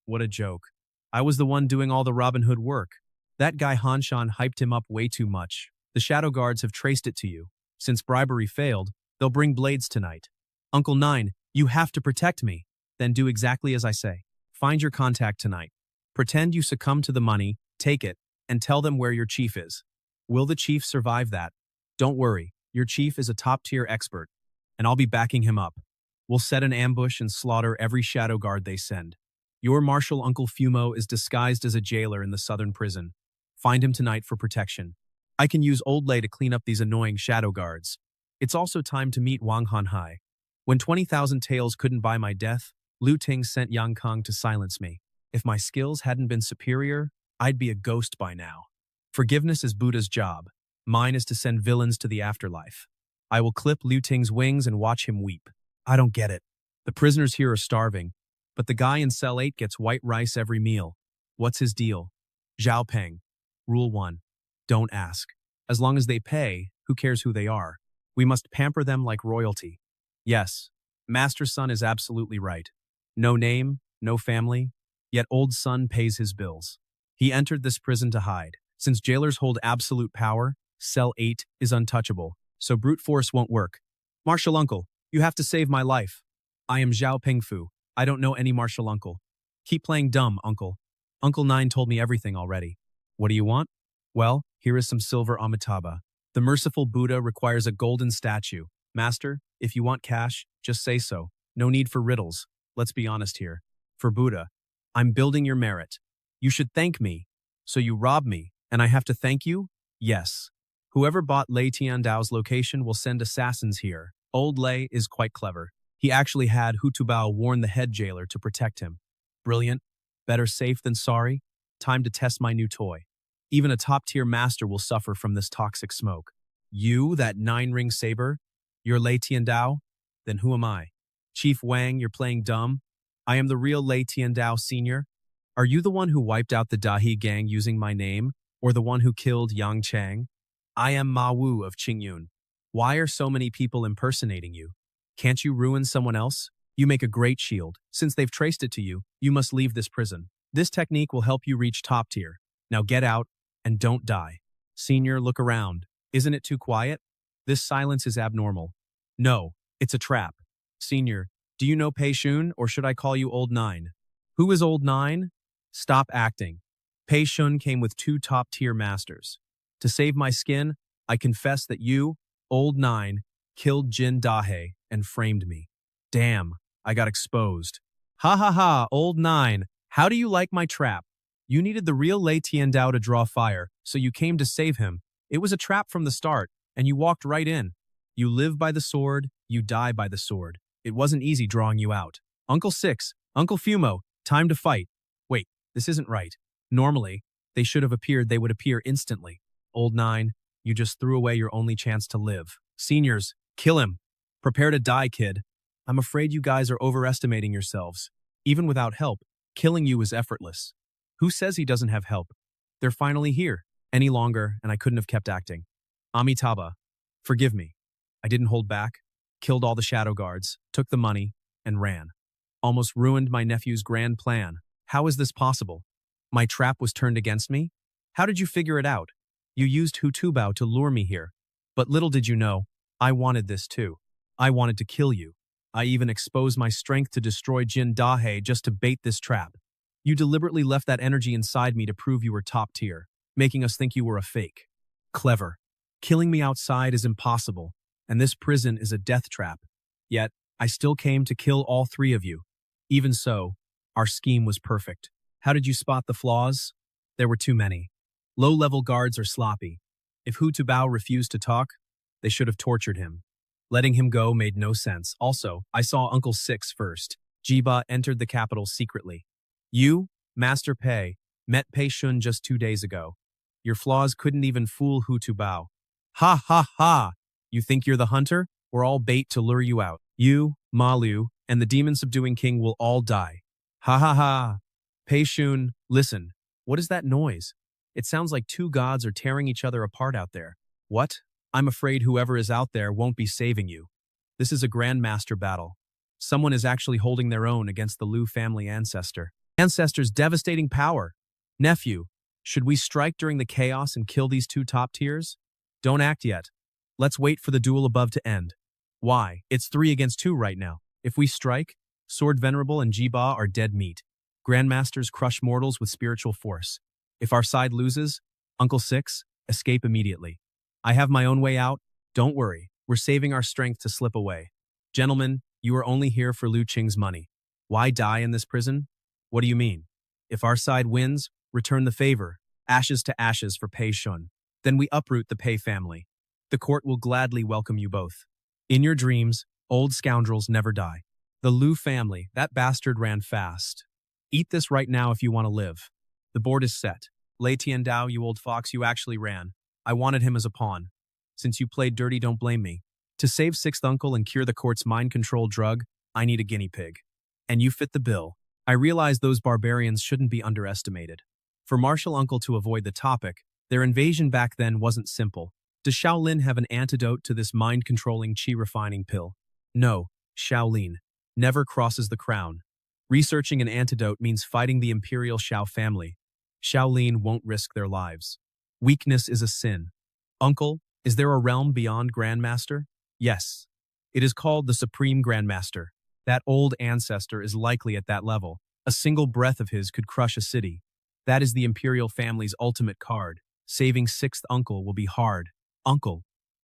What a joke. I was the one doing all the Robin Hood work. That guy Hanshan hyped him up way too much. The shadow guards have traced it to you. Since bribery failed, they'll bring blades tonight. Uncle Nine, you have to protect me. Then do exactly as I say. Find your contact tonight. Pretend you succumb to the money, take it, and tell them where your chief is. Will the chief survive that? Don't worry, your chief is a top-tier expert, and I'll be backing him up. We'll set an ambush and slaughter every shadow guard they send. Your martial Uncle Fumo is disguised as a jailer in the southern prison. Find him tonight for protection. I can use Old Lei to clean up these annoying shadow guards. It's also time to meet Wang Hanhai. When 20,000 taels couldn't buy my death, Lu Ting sent Yang Kang to silence me. If my skills hadn't been superior, I'd be a ghost by now. Forgiveness is Buddha's job. Mine is to send villains to the afterlife. I will clip Liu Ting's wings and watch him weep. I don't get it. The prisoners here are starving, but the guy in cell 8 gets white rice every meal. What's his deal? Zhao Peng. Rule 1. Don't ask. As long as they pay, who cares who they are? We must pamper them like royalty. Yes, Master Sun is absolutely right. No name, no family, yet old Sun pays his bills. He entered this prison to hide. Since jailers hold absolute power, cell 8 is untouchable, so brute force won't work. Martial uncle, you have to save my life. I am Zhao Pengfu. I don't know any martial uncle. Keep playing dumb, uncle. Uncle Nine told me everything already. What do you want? Well, here is some silver Amitabha. The merciful Buddha requires a golden statue. Master, if you want cash, just say so. No need for riddles. Let's be honest here. For Buddha, I'm building your merit. You should thank me. So you rob me, and I have to thank you? Yes. Whoever bought Lei Tiandao's location will send assassins here. Old Lei is quite clever. He actually had Hu Tubao warn the head jailer to protect him. Brilliant. Better safe than sorry. Time to test my new toy. Even a top-tier master will suffer from this toxic smoke. You, that 9-ring saber? You're Lei Tiandao? Then who am I? Chief Wang, you're playing dumb? I am the real Lei Tiandao Sr. Are you the one who wiped out the Dahi gang using my name, or the one who killed Yang Chang? I am Ma Wu of Qingyun. Why are so many people impersonating you? Can't you ruin someone else? You make a great shield. Since they've traced it to you, you must leave this prison. This technique will help you reach top tier. Now get out, and don't die. Senior, look around. Isn't it too quiet? This silence is abnormal. No, it's a trap. Senior, do you know Pei Shun, or should I call you Old Nine? Who is Old Nine? Stop acting. Pei Shun came with 2 top-tier masters. To save my skin, I confess that you, Old Nine, killed Jin Dahe, and framed me. Damn, I got exposed. Ha ha ha, old nine, how do you like my trap? You needed the real Lei Tiandao to draw fire, so you came to save him. It was a trap from the start, and you walked right in. You live by the sword, you die by the sword. It wasn't easy drawing you out. Uncle Six, Uncle Fumo, time to fight. Wait, this isn't right. Normally, they would appear instantly. Old nine, you just threw away your only chance to live. Seniors, kill him. Prepare to die, kid. I'm afraid you guys are overestimating yourselves. Even without help, killing you is effortless. Who says he doesn't have help? They're finally here. Any longer, and I couldn't have kept acting. Amitabha, forgive me. I didn't hold back, killed all the shadow guards, took the money, and ran. Almost ruined my nephew's grand plan. How is this possible? My trap was turned against me? How did you figure it out? You used Hutubao to lure me here. But little did you know, I wanted this too. I wanted to kill you. I even exposed my strength to destroy Jin Dahe just to bait this trap. You deliberately left that energy inside me to prove you were top tier, making us think you were a fake. Clever. Killing me outside is impossible, and this prison is a death trap. Yet, I still came to kill all three of you. Even so, our scheme was perfect. How did you spot the flaws? There were too many. Low-level guards are sloppy. If Hu Tubao refused to talk, they should have tortured him. Letting him go made no sense. Also, I saw Uncle Six first. Jiba entered the capital secretly. You, Master Pei, met Pei Shun just 2 days ago. Your flaws couldn't even fool Hu Tubao. Ha ha ha! You think you're the hunter? We're all bait to lure you out. You, Ma Liu, and the demon-subduing king will all die. Ha ha ha! Pei Shun, listen. What is that noise? It sounds like two gods are tearing each other apart out there. What? I'm afraid whoever is out there won't be saving you. This is a grandmaster battle. Someone is actually holding their own against the Liu family ancestor. Ancestor's devastating power. Nephew, should we strike during the chaos and kill these two top tiers? Don't act yet. Let's wait for the duel above to end. Why? It's 3 against 2 right now. If we strike, Sword Venerable and Jiba are dead meat. Grandmasters crush mortals with spiritual force. If our side loses, Uncle Six, escape immediately. I have my own way out. Don't worry. We're saving our strength to slip away. Gentlemen, you are only here for Liu Qing's money. Why die in this prison? What do you mean? If our side wins, return the favor. Ashes to ashes for Pei Shun. Then we uproot the Pei family. The court will gladly welcome you both. In your dreams, old scoundrels never die. The Liu family, that bastard ran fast. Eat this right now if you want to live. The board is set. Lei Tiandao, you old fox, you actually ran. I wanted him as a pawn. Since you played dirty, don't blame me. To save Sixth Uncle and cure the court's mind control drug, I need a guinea pig. And you fit the bill. I realize those barbarians shouldn't be underestimated. For Martial Uncle to avoid the topic, their invasion back then wasn't simple. Does Shaolin have an antidote to this mind-controlling chi-refining pill? No, Shaolin never crosses the crown. Researching an antidote means fighting the Imperial Shao family. Shaolin won't risk their lives. Weakness is a sin. Uncle, is there a realm beyond Grandmaster? Yes. It is called the Supreme Grandmaster. That old ancestor is likely at that level. A single breath of his could crush a city. That is the Imperial family's ultimate card. Saving Sixth Uncle will be hard. Uncle,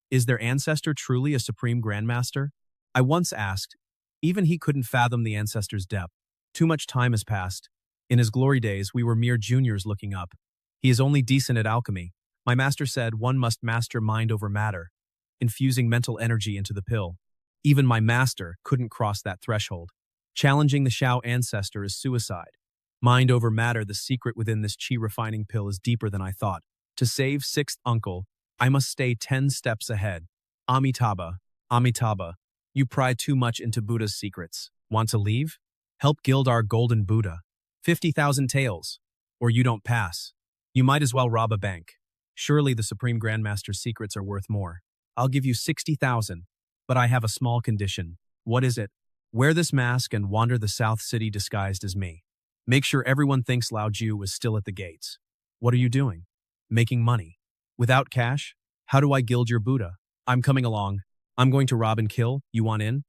is their ancestor truly a Supreme Grandmaster? I once asked. Even he couldn't fathom the ancestor's depth. Too much time has passed. In his glory days, we were mere juniors looking up. He is only decent at alchemy. My master said one must master mind over matter, infusing mental energy into the pill. Even my master couldn't cross that threshold. Challenging the Shao ancestor is suicide. Mind over matter, the secret within this chi-refining pill is deeper than I thought. To save Sixth Uncle, I must stay 10 steps ahead. Amitabha, Amitabha, you pry too much into Buddha's secrets. Want to leave? Help gild our golden Buddha. 50,000 taels. Or you don't pass. You might as well rob a bank. Surely the Supreme Grandmaster's secrets are worth more. I'll give you 60,000, but I have a small condition. What is it? Wear this mask and wander the South City disguised as me. Make sure everyone thinks Lao Ju is still at the gates. What are you doing? Making money. Without cash? How do I gild your Buddha? I'm coming along. I'm going to rob and kill. You want in?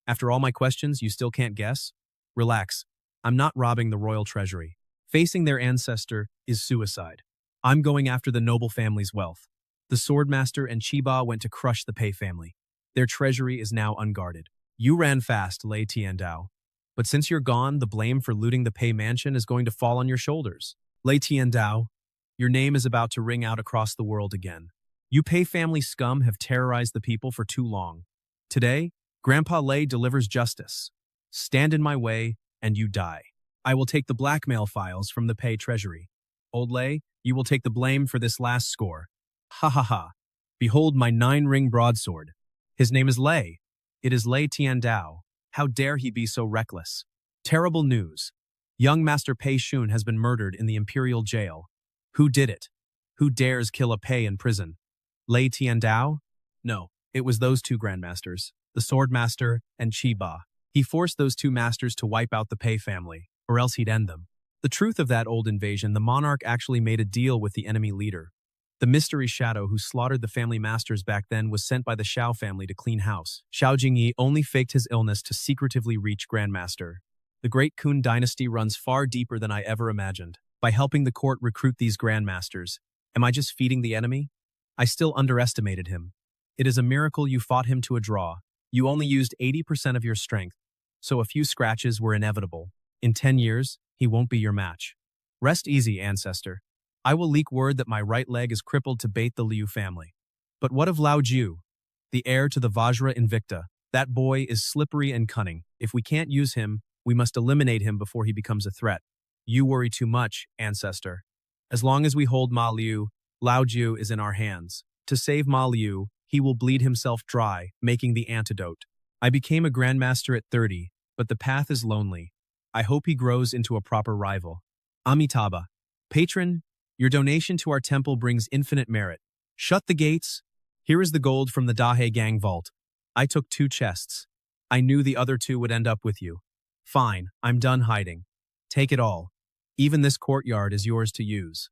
After all my questions, you still can't guess? Relax. I'm not robbing the royal treasury. Facing their ancestor is suicide. I'm going after the noble family's wealth. The Swordmaster and Chiba went to crush the Pei family. Their treasury is now unguarded. You ran fast, Lei Tiandao. But since you're gone, the blame for looting the Pei Mansion is going to fall on your shoulders. Lei Tiandao, your name is about to ring out across the world again. You Pei family scum have terrorized the people for too long. Today, Grandpa Lei delivers justice. Stand in my way, and you die. I will take the blackmail files from the Pei treasury. Old Lei, you will take the blame for this last score. Ha ha ha. Behold my 9-ring broadsword. His name is Lei. It is Lei Tiandao. How dare he be so reckless? Terrible news. Young Master Pei Shun has been murdered in the Imperial Jail. Who did it? Who dares kill a Pei in prison? Lei Tiandao? No, it was those two grandmasters, the Swordmaster and Chiba. He forced those two masters to wipe out the Pei family, or else he'd end them. The truth of that old invasion, the monarch actually made a deal with the enemy leader. The mystery shadow who slaughtered the family masters back then was sent by the Xiao family to clean house. Xiao Jingyi only faked his illness to secretively reach Grandmaster. The Great Kun Dynasty runs far deeper than I ever imagined. By helping the court recruit these Grandmasters, am I just feeding the enemy? I still underestimated him. It is a miracle you fought him to a draw. You only used 80% of your strength, so a few scratches were inevitable. In 10 years, he won't be your match. Rest easy, ancestor. I will leak word that my right leg is crippled to bait the Liu family. But what of Lao Jiu, the heir to the Vajra Invicta? That boy is slippery and cunning. If we can't use him, we must eliminate him before he becomes a threat. You worry too much, ancestor. As long as we hold Ma Liu, Lao Jiu is in our hands. To save Ma Liu, he will bleed himself dry, making the antidote. I became a grandmaster at 30, but the path is lonely. I hope he grows into a proper rival. Amitabha, patron, your donation to our temple brings infinite merit. Shut the gates. Here is the gold from the Dahe gang vault. I took 2 chests. I knew the other 2 would end up with you. Fine, I'm done hiding. Take it all. Even this courtyard is yours to use.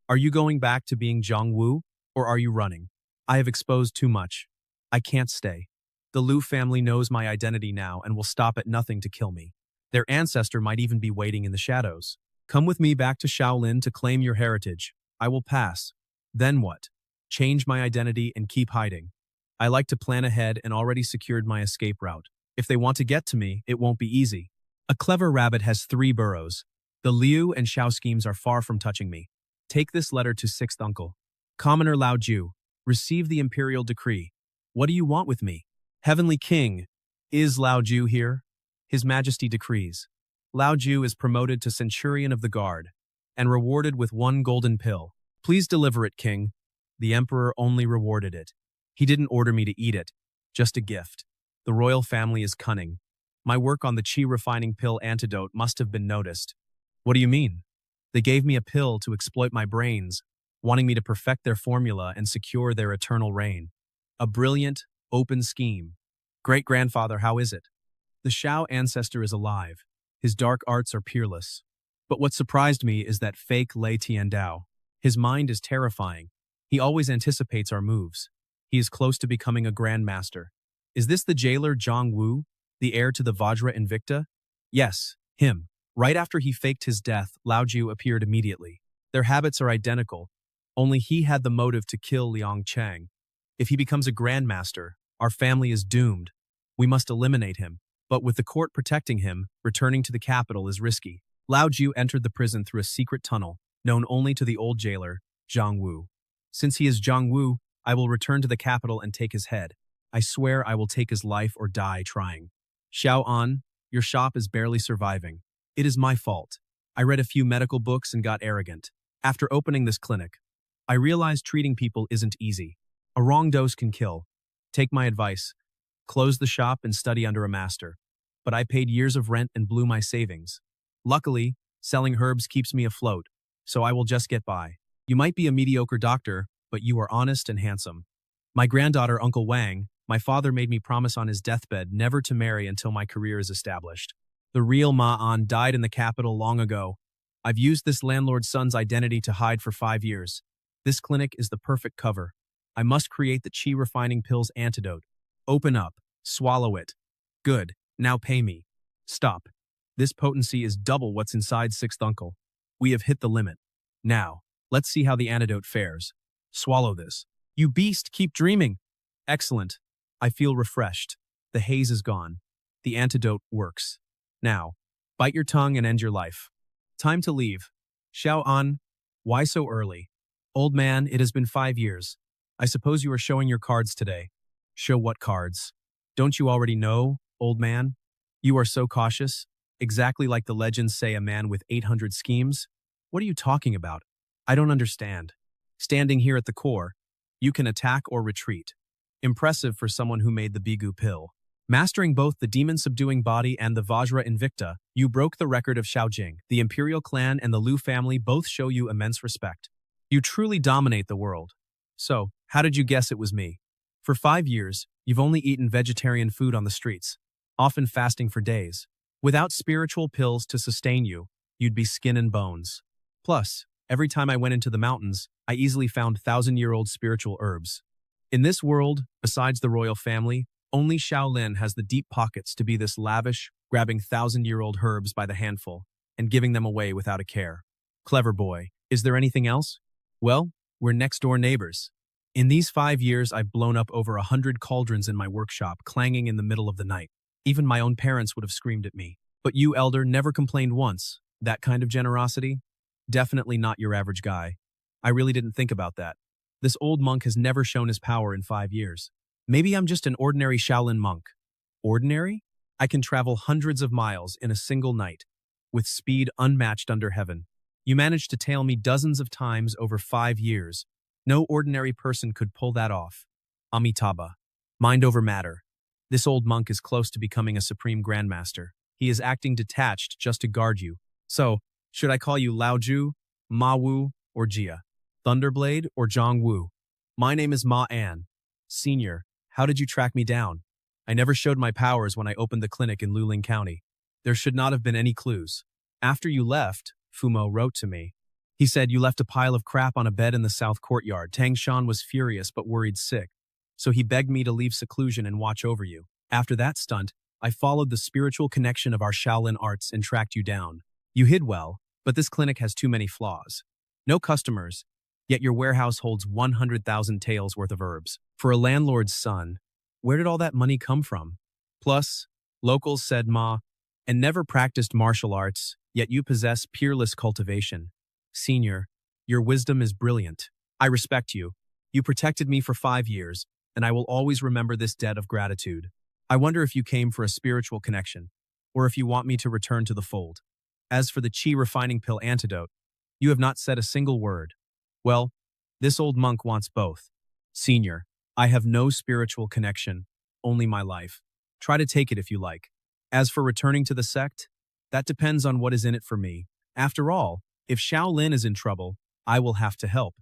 Are you going back to being Zhongwu, or are you running? I have exposed too much. I can't stay. The Liu family knows my identity now and will stop at nothing to kill me. Their ancestor might even be waiting in the shadows. Come with me back to Shaolin to claim your heritage. I will pass. Then what? Change my identity and keep hiding. I like to plan ahead and already secured my escape route. If they want to get to me, it won't be easy. A clever rabbit has 3 burrows. The Liu and Xiao schemes are far from touching me. Take this letter to 6th uncle. Commoner Lao Jiu, receive the imperial decree. What do you want with me? Heavenly King, is Lao Jiu here? His Majesty decrees. Lao Jiu is promoted to Centurion of the Guard and rewarded with 1 golden pill. Please deliver it, King. The Emperor only rewarded it. He didn't order me to eat it, just a gift. The royal family is cunning. My work on the Qi refining pill antidote must have been noticed. What do you mean? They gave me a pill to exploit my brains, wanting me to perfect their formula and secure their eternal reign. A brilliant, open scheme. Great-grandfather, how is it? The Xiao ancestor is alive. His dark arts are peerless. But what surprised me is that fake Lei Tiandao. His mind is terrifying. He always anticipates our moves. He is close to becoming a grandmaster. Is this the jailer Zhang Wu, the heir to the Vajra Invicta? Yes, him. Right after he faked his death, Lao Jiu appeared immediately. Their habits are identical, only he had the motive to kill Liang Chang. If he becomes a grandmaster, our family is doomed. We must eliminate him. But with the court protecting him, returning to the capital is risky. Lao Jiu entered the prison through a secret tunnel, known only to the old jailer, Zhang Wu. Since he is Zhang Wu, I will return to the capital and take his head. I swear I will take his life or die trying. Xiao An, your shop is barely surviving. It is my fault. I read a few medical books and got arrogant. After opening this clinic, I realized treating people isn't easy. A wrong dose can kill. Take my advice. Close the shop and study under a master. But I paid years of rent and blew my savings. Luckily, selling herbs keeps me afloat, so I will just get by. You might be a mediocre doctor, but you are honest and handsome. My granddaughter, Uncle Wang, my father made me promise on his deathbed never to marry until my career is established. The real Ma An died in the capital long ago. I've used this landlord's son's identity to hide for 5 years. This clinic is the perfect cover. I must create the Qi refining pill's antidote. Open up. Swallow it. Good. Now pay me. Stop. This potency is double what's inside 6th uncle. We have hit the limit. Now, let's see how the antidote fares. Swallow this. You beast, keep dreaming. Excellent. I feel refreshed. The haze is gone. The antidote works. Now, bite your tongue and end your life. Time to leave. Xiao An, why so early? Old man, it has been 5 years. I suppose you are showing your cards today. Show what cards? Don't you already know, old man? You are so cautious. Exactly like the legends say a man with 800 schemes. What are you talking about? I don't understand. Standing here at the core, you can attack or retreat. Impressive for someone who made the Bigu pill. Mastering both the demon-subduing body and the Vajra Invicta, you broke the record of Xiaojing. The Imperial clan and the Liu family both show you immense respect. You truly dominate the world. So, how did you guess it was me? For 5 years, you've only eaten vegetarian food on the streets, often fasting for days. Without spiritual pills to sustain you, you'd be skin and bones. Plus, every time I went into the mountains, I easily found 1,000-year-old spiritual herbs. In this world, besides the royal family, only Shaolin has the deep pockets to be this lavish, grabbing 1,000-year-old herbs by the handful and giving them away without a care. Clever boy. Is there anything else? Well, we're next-door neighbors. In these 5 years, I've blown up over 100 cauldrons in my workshop, clanging in the middle of the night. Even my own parents would have screamed at me. But you, elder, never complained once. That kind of generosity? Definitely not your average guy. I really didn't think about that. This old monk has never shown his power in 5 years. Maybe I'm just an ordinary Shaolin monk. Ordinary? I can travel hundreds of miles in a single night, with speed unmatched under heaven. You managed to tail me dozens of times over 5 years. No ordinary person could pull that off. Amitabha. Mind over matter. This old monk is close to becoming a supreme grandmaster. He is acting detached just to guard you. So, should I call you Lao Ju, Ma Wu, or Jia? Thunderblade or Zhang Wu? My name is Ma An. Senior, how did you track me down? I never showed my powers when I opened the clinic in Luling County. There should not have been any clues. After you left, Fumo wrote to me. He said you left a pile of crap on a bed in the south courtyard. Tang Shan was furious but worried sick. So he begged me to leave seclusion and watch over you. After that stunt, I followed the spiritual connection of our Shaolin arts and tracked you down. You hid well, but this clinic has too many flaws. No customers, yet your warehouse holds 100,000 taels worth of herbs. For a landlord's son, where did all that money come from? Plus, locals said Ma, and never practiced martial arts, yet you possess peerless cultivation. Senior, your wisdom is brilliant. I respect you. You protected me for 5 years, and I will always remember this debt of gratitude. I wonder if you came for a spiritual connection, or if you want me to return to the fold. As for the chi refining pill antidote, you have not said a single word. Well, this old monk wants both. Senior, I have no spiritual connection, only my life. Try to take it if you like. As for returning to the sect, that depends on what is in it for me. After all, if Shaolin is in trouble, I will have to help.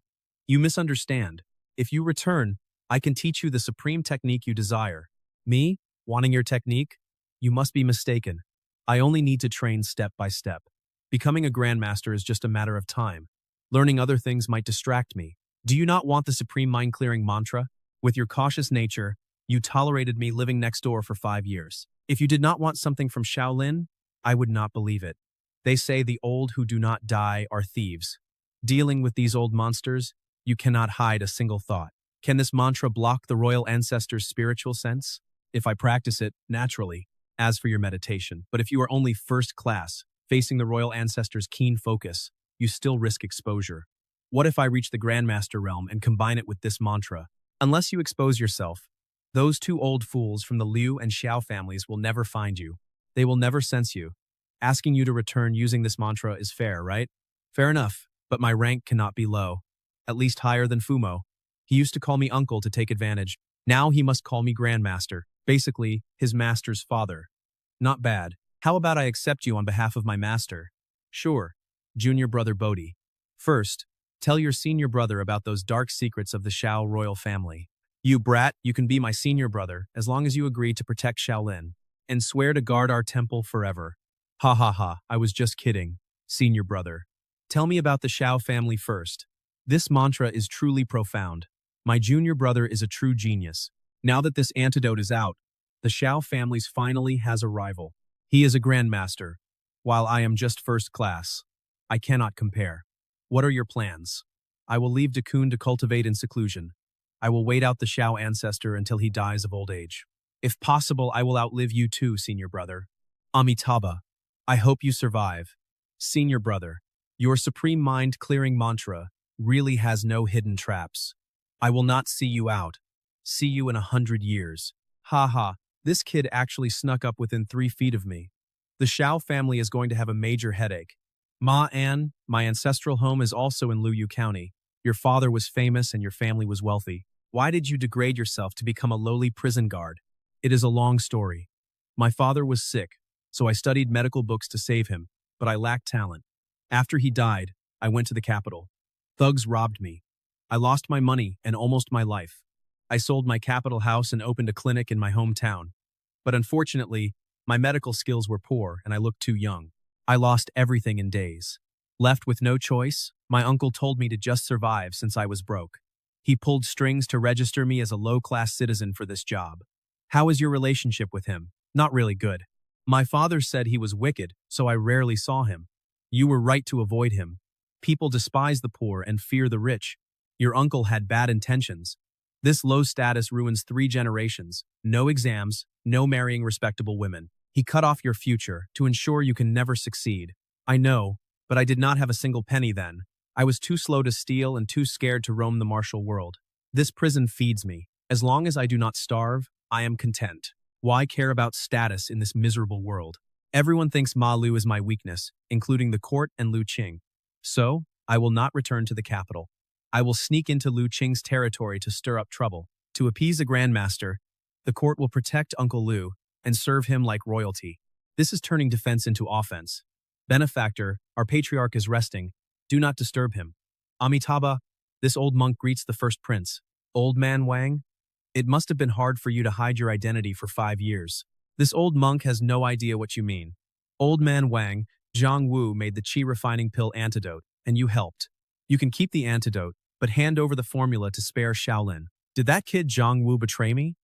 You misunderstand. If you return, I can teach you the supreme technique you desire. Me, wanting your technique? You must be mistaken. I only need to train step by step. Becoming a grandmaster is just a matter of time. Learning other things might distract me. Do you not want the supreme mind-clearing mantra? With your cautious nature, you tolerated me living next door for 5 years. If you did not want something from Shaolin, I would not believe it. They say the old who do not die are thieves. Dealing with these old monsters, you cannot hide a single thought. Can this mantra block the royal ancestors' spiritual sense? If I practice it, naturally, as for your meditation. But if you are only first class, facing the royal ancestors' keen focus, you still risk exposure. What if I reach the Grandmaster realm and combine it with this mantra? Unless you expose yourself, those 2 old fools from the Liu and Xiao families will never find you. They will never sense you. Asking you to return using this mantra is fair, right? Fair enough, but my rank cannot be low. At least higher than Fumo. He used to call me uncle to take advantage. Now he must call me Grandmaster, basically his master's father. Not bad. How about I accept you on behalf of my master? Sure, junior brother Bodhi. First, tell your senior brother about those dark secrets of the Xiao royal family. You brat, you can be my senior brother as long as you agree to protect Shaolin and swear to guard our temple forever. Ha ha ha, I was just kidding, senior brother. Tell me about the Xiao family first. This mantra is truly profound. My junior brother is a true genius. Now that this antidote is out, the Xiao family finally has a rival. He is a grandmaster, while I am just first class. I cannot compare. What are your plans? I will leave Great Kun to cultivate in seclusion. I will wait out the Shao ancestor until he dies of old age. If possible, I will outlive you too, senior brother. Amitabha, I hope you survive. Senior brother, your supreme mind-clearing mantra really has no hidden traps. I will not see you out. See you in 100 years. Ha ha, this kid actually snuck up within 3 feet of me. The Shao family is going to have a major headache. Ma An, my ancestral home is also in Luyu County. Your father was famous and your family was wealthy. Why did you degrade yourself to become a lowly prison guard? It is a long story. My father was sick, so I studied medical books to save him, but I lacked talent. After he died, I went to the capital. Thugs robbed me. I lost my money and almost my life. I sold my capital house and opened a clinic in my hometown. But unfortunately, my medical skills were poor and I looked too young. I lost everything in days. Left with no choice, my uncle told me to just survive since I was broke. He pulled strings to register me as a low-class citizen for this job. How is your relationship with him? Not really good. My father said he was wicked, so I rarely saw him. You were right to avoid him. People despise the poor and fear the rich. Your uncle had bad intentions. This low status ruins 3 generations. No exams, no marrying respectable women. He cut off your future to ensure you can never succeed. I know, but I did not have a single penny then. I was too slow to steal and too scared to roam the martial world. This prison feeds me. As long as I do not starve, I am content. Why care about status in this miserable world? Everyone thinks Ma Lu is my weakness, including the court and Lu Qing. So, I will not return to the capital. I will sneak into Lu Qing's territory to stir up trouble. To appease the Grandmaster, the court will protect Uncle Lu and serve him like royalty. This is turning defense into offense. Benefactor, our patriarch is resting. Do not disturb him. Amitabha, this old monk greets the first prince. Old man Wang? It must have been hard for you to hide your identity for 5 years. This old monk has no idea what you mean. Old man Wang, Zhang Wu made the qi refining pill antidote, and you helped. You can keep the antidote, but hand over the formula to spare Shaolin. Did that kid Zhang Wu betray me?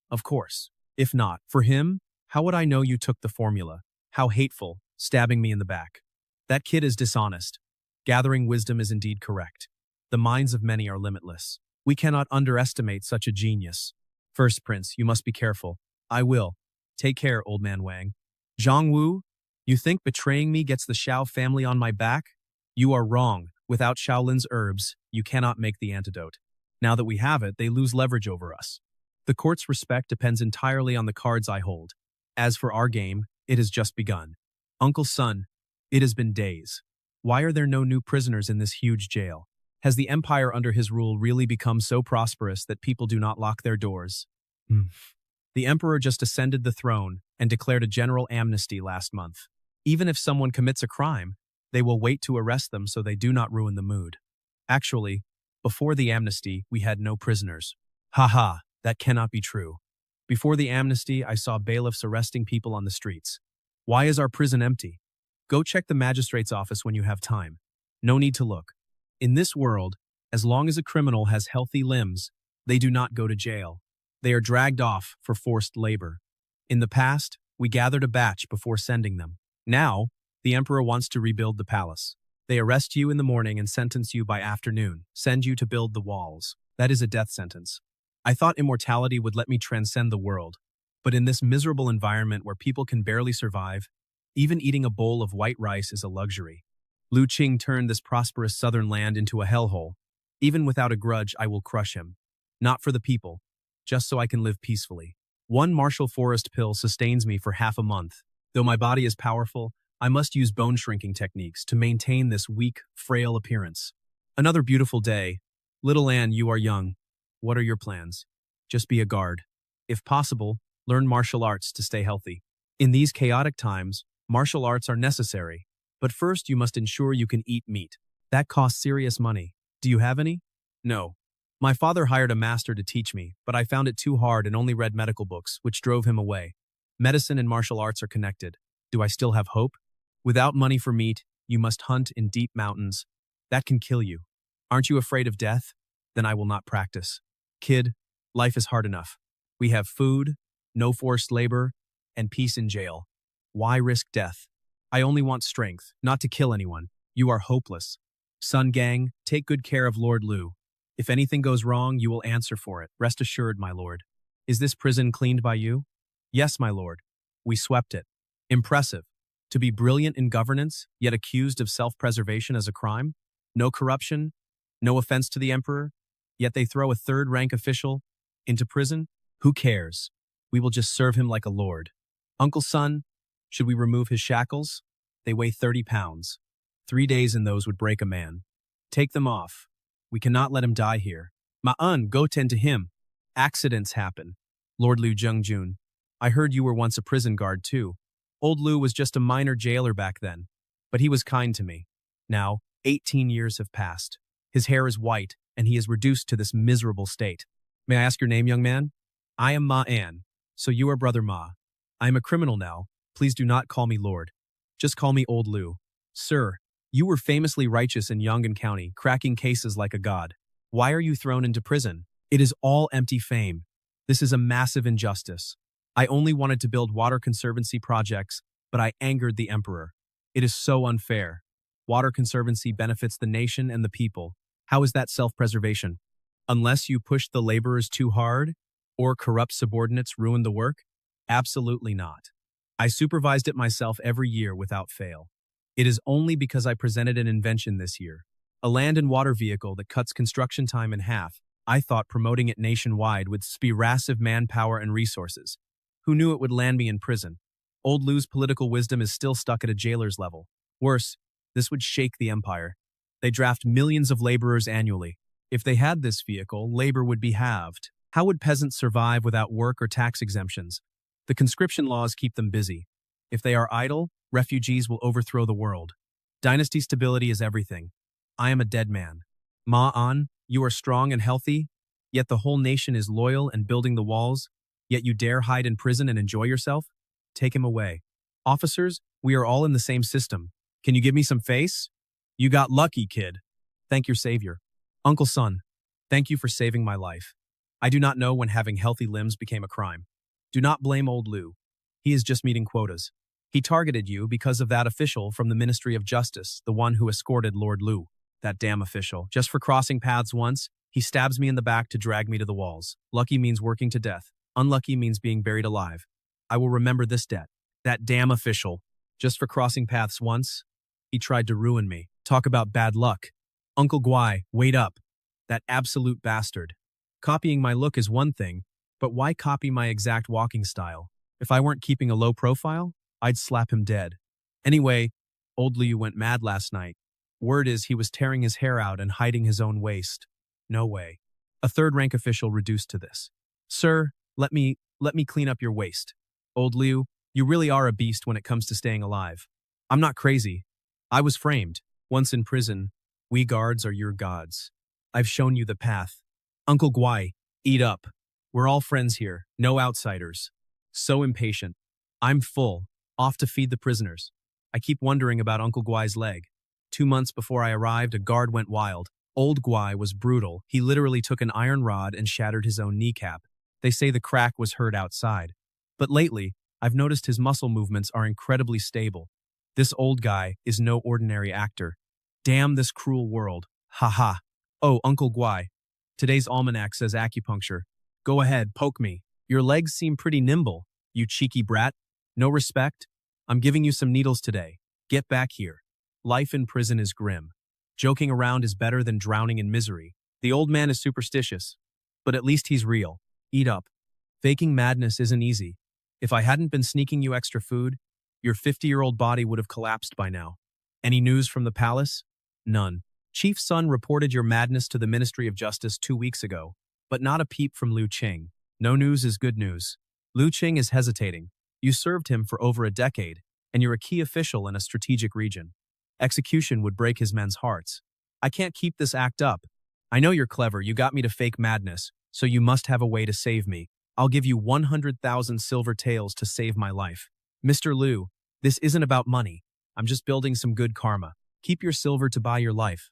Of course. If not, for him, how would I know you took the formula? How hateful, stabbing me in the back. That kid is dishonest. Gathering wisdom is indeed correct. The minds of many are limitless. We cannot underestimate such a genius. First Prince, you must be careful. I will. Take care, old man Wang. Zhang Wu, you think betraying me gets the Shao family on my back? You are wrong. Without Shaolin's herbs, you cannot make the antidote. Now that we have it, they lose leverage over us. The court's respect depends entirely on the cards I hold. As for our game, it has just begun. Uncle Sun, it has been days. Why are there no new prisoners in this huge jail? Has the empire under his rule really become so prosperous that people do not lock their doors? The emperor just ascended the throne and declared a general amnesty last month. Even if someone commits a crime, they will wait to arrest them so they do not ruin the mood. Actually, before the amnesty, we had no prisoners. Haha, that cannot be true. Before the amnesty, I saw bailiffs arresting people on the streets. Why is our prison empty? Go check the magistrate's office when you have time. No need to look. In this world, as long as a criminal has healthy limbs, they do not go to jail. They are dragged off for forced labor. In the past, we gathered a batch before sending them. Now, the emperor wants to rebuild the palace. They arrest you in the morning and sentence you by afternoon, send you to build the walls. That is a death sentence. I thought immortality would let me transcend the world, but in this miserable environment where people can barely survive, even eating a bowl of white rice is a luxury. Lu Qing turned this prosperous southern land into a hellhole. Even without a grudge, I will crush him. Not for the people, just so I can live peacefully. One martial forest pill sustains me for half a month. Though my body is powerful, I must use bone shrinking techniques to maintain this weak, frail appearance. Another beautiful day. Little Anne, you are young. What are your plans? Just be a guard. If possible, learn martial arts to stay healthy. In these chaotic times, martial arts are necessary. But first, you must ensure you can eat meat. That costs serious money. Do you have any? No. My father hired a master to teach me, but I found it too hard and only read medical books, which drove him away. Medicine and martial arts are connected. Do I still have hope? Without money for meat, you must hunt in deep mountains. That can kill you. Aren't you afraid of death? Then I will not practice. Kid, life is hard enough. We have food, no forced labor, and peace in jail. Why risk death? I only want strength, not to kill anyone. You are hopeless. Sun Gang, take good care of Lord Lu. If anything goes wrong, you will answer for it. Rest assured, my lord. Is this prison cleaned by you? Yes, my lord. We swept it. Impressive. To be brilliant in governance, yet accused of self-preservation as a crime? No corruption? No offense to the emperor? Yet they throw a third-rank official into prison? Who cares? We will just serve him like a lord. Uncle Son, should we remove his shackles? They weigh 30 pounds. 3 days in those would break a man. Take them off. We cannot let him die here. Ma'un, go tend to him. Accidents happen. Lord Liu Zhengjun, I heard you were once a prison guard too. Old Liu was just a minor jailer back then, but he was kind to me. Now, 18 years have passed. His hair is white, and he is reduced to this miserable state. May I ask your name, young man? I am Ma An, so you are Brother Ma. I am a criminal now. Please do not call me Lord. Just call me Old Liu. Sir, you were famously righteous in Yong'an County, cracking cases like a god. Why are you thrown into prison? It is all empty fame. This is a massive injustice. I only wanted to build water conservancy projects, but I angered the emperor. It is so unfair. Water conservancy benefits the nation and the people. How is that self-preservation? Unless you push the laborers too hard, or corrupt subordinates ruin the work? Absolutely not. I supervised it myself every year without fail. It is only because I presented an invention this year, a land and water vehicle that cuts construction time in half. I thought promoting it nationwide would be massive manpower and resources. Who knew it would land me in prison? Old Liu's political wisdom is still stuck at a jailer's level. Worse, this would shake the empire. They draft millions of laborers annually. If they had this vehicle, labor would be halved. How would peasants survive without work or tax exemptions? The conscription laws keep them busy. If they are idle, refugees will overthrow the world. Dynasty stability is everything. I am a dead man. Ma An, you are strong and healthy, yet the whole nation is loyal and building the walls, yet you dare hide in prison and enjoy yourself? Take him away. Officers, we are all in the same system. Can you give me some face? You got lucky, kid. Thank your savior. Uncle Son, thank you for saving my life. I do not know when having healthy limbs became a crime. Do not blame old Liu. He is just meeting quotas. He targeted you because of that official from the Ministry of Justice, the one who escorted Lord Liu. That damn official. Just for crossing paths once, he stabs me in the back to drag me to the walls. Lucky means working to death. Unlucky means being buried alive. I will remember this debt. That damn official. Just for crossing paths once, he tried to ruin me. Talk about bad luck. Uncle Guai, wait up. That absolute bastard. Copying my look is one thing, but why copy my exact walking style? If I weren't keeping a low profile, I'd slap him dead. Anyway, old Liu went mad last night. Word is he was tearing his hair out and hiding his own waist. No way. A third-rank official reduced to this. Sir, let me clean up your waist. Old Liu, you really are a beast when it comes to staying alive. I'm not crazy. I was framed. Once in prison, we guards are your gods. I've shown you the path. Uncle Guai, eat up. We're all friends here, no outsiders. So impatient. I'm full, off to feed the prisoners. I keep wondering about Uncle Guai's leg. 2 months before I arrived, a guard went wild. Old Guai was brutal. He literally took an iron rod and shattered his own kneecap. They say the crack was heard outside. But lately, I've noticed his muscle movements are incredibly stable. This old guy is no ordinary actor. Damn this cruel world. Ha ha. Oh, Uncle Guai. Today's almanac says acupuncture. Go ahead, poke me. Your legs seem pretty nimble, you cheeky brat. No respect? I'm giving you some needles today. Get back here. Life in prison is grim. Joking around is better than drowning in misery. The old man is superstitious, but at least he's real. Eat up. Faking madness isn't easy. If I hadn't been sneaking you extra food, your 50-year-old body would have collapsed by now. Any news from the palace? None. Chief's son reported your madness to the Ministry of Justice 2 weeks ago, but not a peep from Liu Qing. No news is good news. Liu Qing is hesitating. You served him for over a decade, and you're a key official in a strategic region. Execution would break his men's hearts. I can't keep this act up. I know you're clever. You got me to fake madness, so you must have a way to save me. I'll give you 100,000 silver taels to save my life. Mr. Liu, this isn't about money. I'm just building some good karma. Keep your silver to buy your life.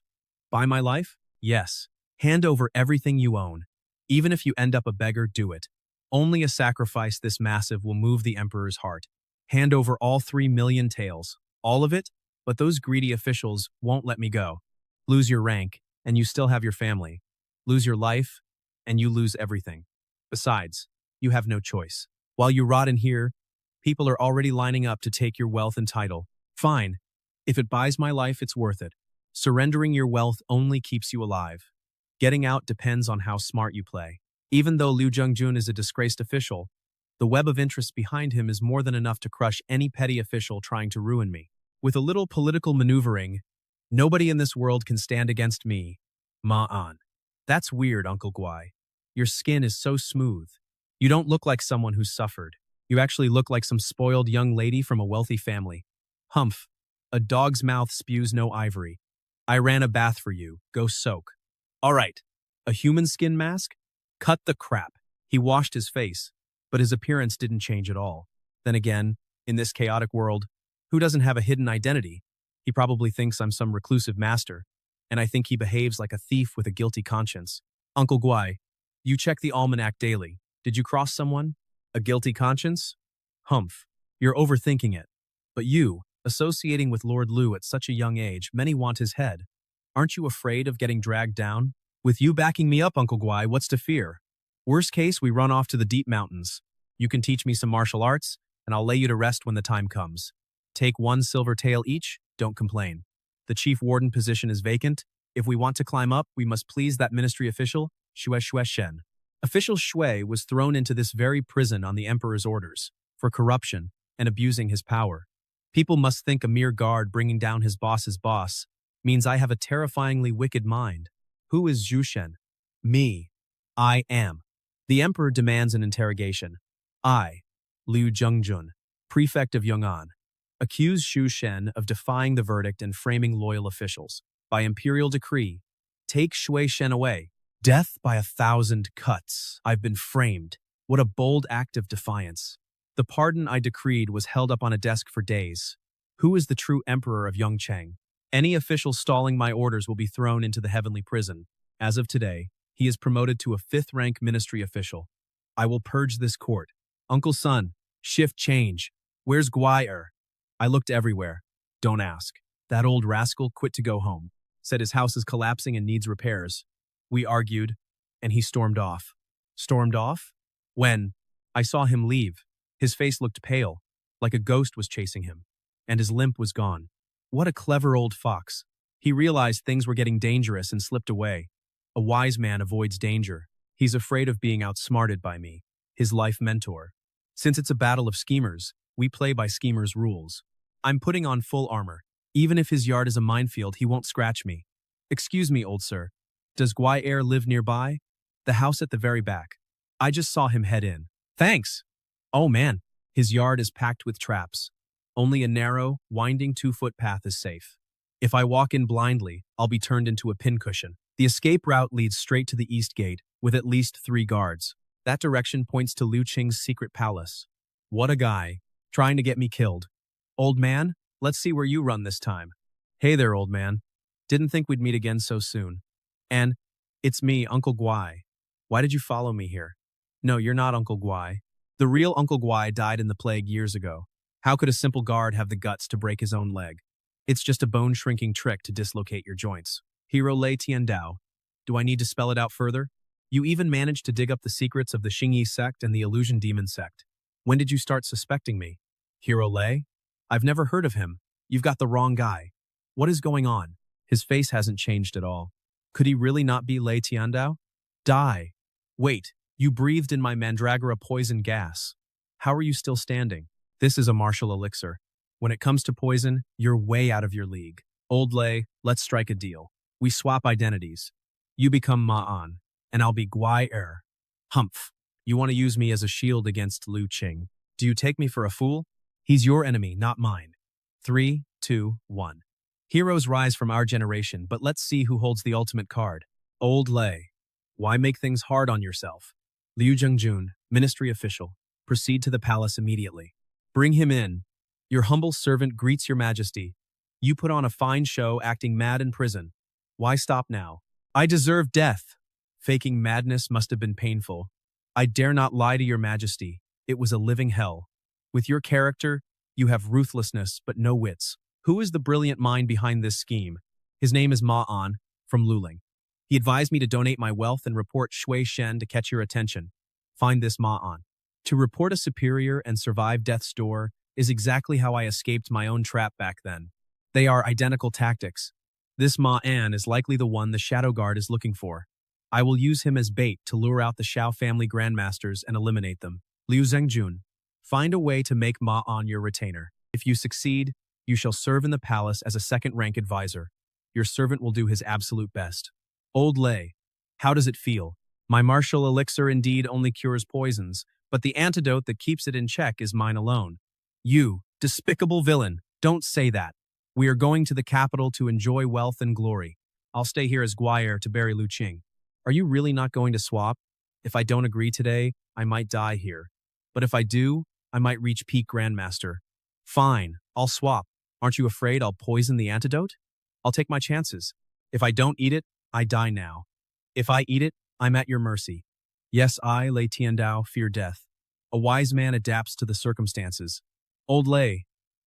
Buy my life? Yes. Hand over everything you own. Even if you end up a beggar, do it. Only a sacrifice this massive will move the emperor's heart. Hand over all 3 million taels. All of it? But those greedy officials won't let me go. Lose your rank, and you still have your family. lose your life, and you lose everything. Besides, you have no choice. While you rot in here, people are already lining up to take your wealth and title. Fine. If it buys my life, it's worth it. Surrendering your wealth only keeps you alive. Getting out depends on how smart you play. Even though Liu Zhengjun is a disgraced official, the web of interest behind him is more than enough to crush any petty official trying to ruin me. With a little political maneuvering, nobody in this world can stand against me. Ma-an. That's weird, Uncle Guai. Your skin is so smooth. You don't look like someone who's suffered. You actually look like some spoiled young lady from a wealthy family. Humph. A dog's mouth spews no ivory. I ran a bath for you. Go soak. All right. A human skin mask? Cut the crap. He washed his face, but his appearance didn't change at all. Then again, in this chaotic world, who doesn't have a hidden identity? He probably thinks I'm some reclusive master, and I think he behaves like a thief with a guilty conscience. Uncle Guai, you check the almanac daily. Did you cross someone? A guilty conscience? Humph. You're overthinking it. But you, associating with Lord Liu at such a young age, many want his head. Aren't you afraid of getting dragged down? With you backing me up, Uncle Guai, what's to fear? Worst case, we run off to the deep mountains. You can teach me some martial arts, and I'll lay you to rest when the time comes. Take 1 silver tael each, don't complain. The chief warden position is vacant. If we want to climb up, we must please that ministry official, Xue Shen. Official Xue was thrown into this very prison on the emperor's orders, for corruption and abusing his power. People must think a mere guard bringing down his boss's boss means I have a terrifyingly wicked mind. Who is Zhu Shen? Me. I am. The emperor demands an interrogation. I, Liu Zhengjun, prefect of Yong'an, accuse Zhu Shen of defying the verdict and framing loyal officials. By imperial decree, take Xue Shen away. Death by 1,000 cuts. I've been framed. What a bold act of defiance. The pardon I decreed was held up on a desk for days. Who is the true emperor of Yongcheng? Any official stalling my orders will be thrown into the heavenly prison. As of today, he is promoted to a 5th-rank ministry official. I will purge this court. Uncle Sun, shift change. Where's Guai? I looked everywhere. Don't ask. That old rascal quit to go home. Said his house is collapsing and needs repairs. We argued, and he stormed off. Stormed off? When? I saw him leave. His face looked pale, like a ghost was chasing him, and his limp was gone. What a clever old fox. He realized things were getting dangerous and slipped away. A wise man avoids danger. He's afraid of being outsmarted by me, his life mentor. Since it's a battle of schemers, we play by schemers' rules. I'm putting on full armor. Even if his yard is a minefield, he won't scratch me. Excuse me, old sir. Does Guai live nearby? The house at the very back. I just saw him head in. Thanks. Oh man, his yard is packed with traps. Only a narrow, winding 2-foot path is safe. If I walk in blindly, I'll be turned into a pincushion. The escape route leads straight to the east gate, with at least 3 guards. That direction points to Liu Qing's secret palace. What a guy, trying to get me killed. Old man, let's see where you run this time. Hey there, old man. Didn't think we'd meet again so soon. And it's me, Uncle Guai. Why did you follow me here? No, you're not Uncle Guai. The real Uncle Guai died in the plague years ago. How could a simple guard have the guts to break his own leg? It's just a bone-shrinking trick to dislocate your joints. Hero Lei Tiandao. Do I need to spell it out further? You even managed to dig up the secrets of the Xingyi sect and the Illusion Demon sect. When did you start suspecting me? Hero Lei? I've never heard of him. You've got the wrong guy. What is going on? His face hasn't changed at all. Could he really not be Lei Tiandao? Die. Wait, you breathed in my mandragora poison gas. How are you still standing? This is a martial elixir. When it comes to poison, you're way out of your league. Old Lei, let's strike a deal. We swap identities. You become Ma'an, and I'll be Guai. Humph. You want to use me as a shield against Liu Qing. Do you take me for a fool? He's your enemy, not mine. 3, 2, 1. Heroes rise from our generation, but let's see who holds the ultimate card. Old Lei. Why make things hard on yourself? Liu Zhengjun, ministry official. Proceed to the palace immediately. Bring him in. Your humble servant greets your majesty. You put on a fine show acting mad in prison. Why stop now? I deserve death. Faking madness must have been painful. I dare not lie to your majesty. It was a living hell. With your character, you have ruthlessness but no wits. Who is the brilliant mind behind this scheme? His name is Ma'an, from Luling. He advised me to donate my wealth and report Shui Shen to catch your attention. Find this Ma-an. To report a superior and survive death's door is exactly how I escaped my own trap back then. They are identical tactics. This Ma-an is likely the one the Shadow Guard is looking for. I will use him as bait to lure out the Shao family grandmasters and eliminate them. Liu Zhengjun, find a way to make Ma-an your retainer. If you succeed, you shall serve in the palace as a second-rank advisor. Your servant will do his absolute best. Old Lei, how does it feel? My martial elixir indeed only cures poisons, but the antidote that keeps it in check is mine alone. You, despicable villain, don't say that. We are going to the capital to enjoy wealth and glory. I'll stay here as Guire to bury Lu Qing. Are you really not going to swap? If I don't agree today, I might die here. But if I do, I might reach peak Grandmaster. Fine, I'll swap. Aren't you afraid I'll poison the antidote? I'll take my chances. If I don't eat it, I die now. If I eat it, I'm at your mercy. Yes, I, Lei Tiandao, fear death. A wise man adapts to the circumstances. Old Lei,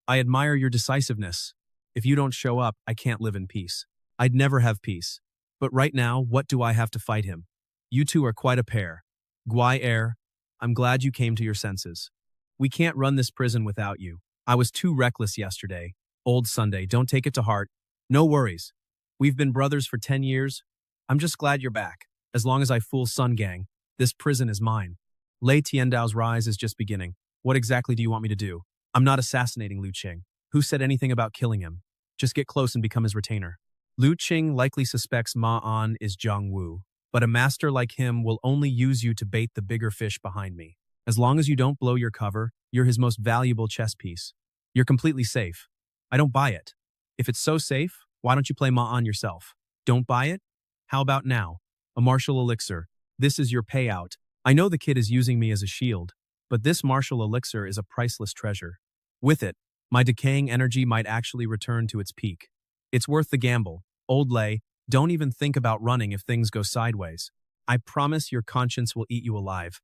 I admire your decisiveness. If you don't show up, I can't live in peace. I'd never have peace. But right now, what do I have to fight him? You two are quite a pair. Guire, I'm glad you came to your senses. We can't run this prison without you. I was too reckless yesterday. Old Sunday, don't take it to heart. No worries. We've been brothers for 10 years. I'm just glad you're back. As long as I fool Sun Gang, this prison is mine. Lei Tiandao's rise is just beginning. What exactly do you want me to do? I'm not assassinating Lu Qing. Who said anything about killing him? Just get close and become his retainer. Lu Qing likely suspects Ma-an is Zhang Wu, but a master like him will only use you to bait the bigger fish behind me. As long as you don't blow your cover, you're his most valuable chess piece. You're completely safe. I don't buy it. If it's so safe, why don't you play Ma-an yourself? Don't buy it? How about now? A martial elixir. This is your payout. I know the kid is using me as a shield, but this martial elixir is a priceless treasure. With it, my decaying energy might actually return to its peak. It's worth the gamble. Old Lei, don't even think about running if things go sideways. I promise your conscience will eat you alive.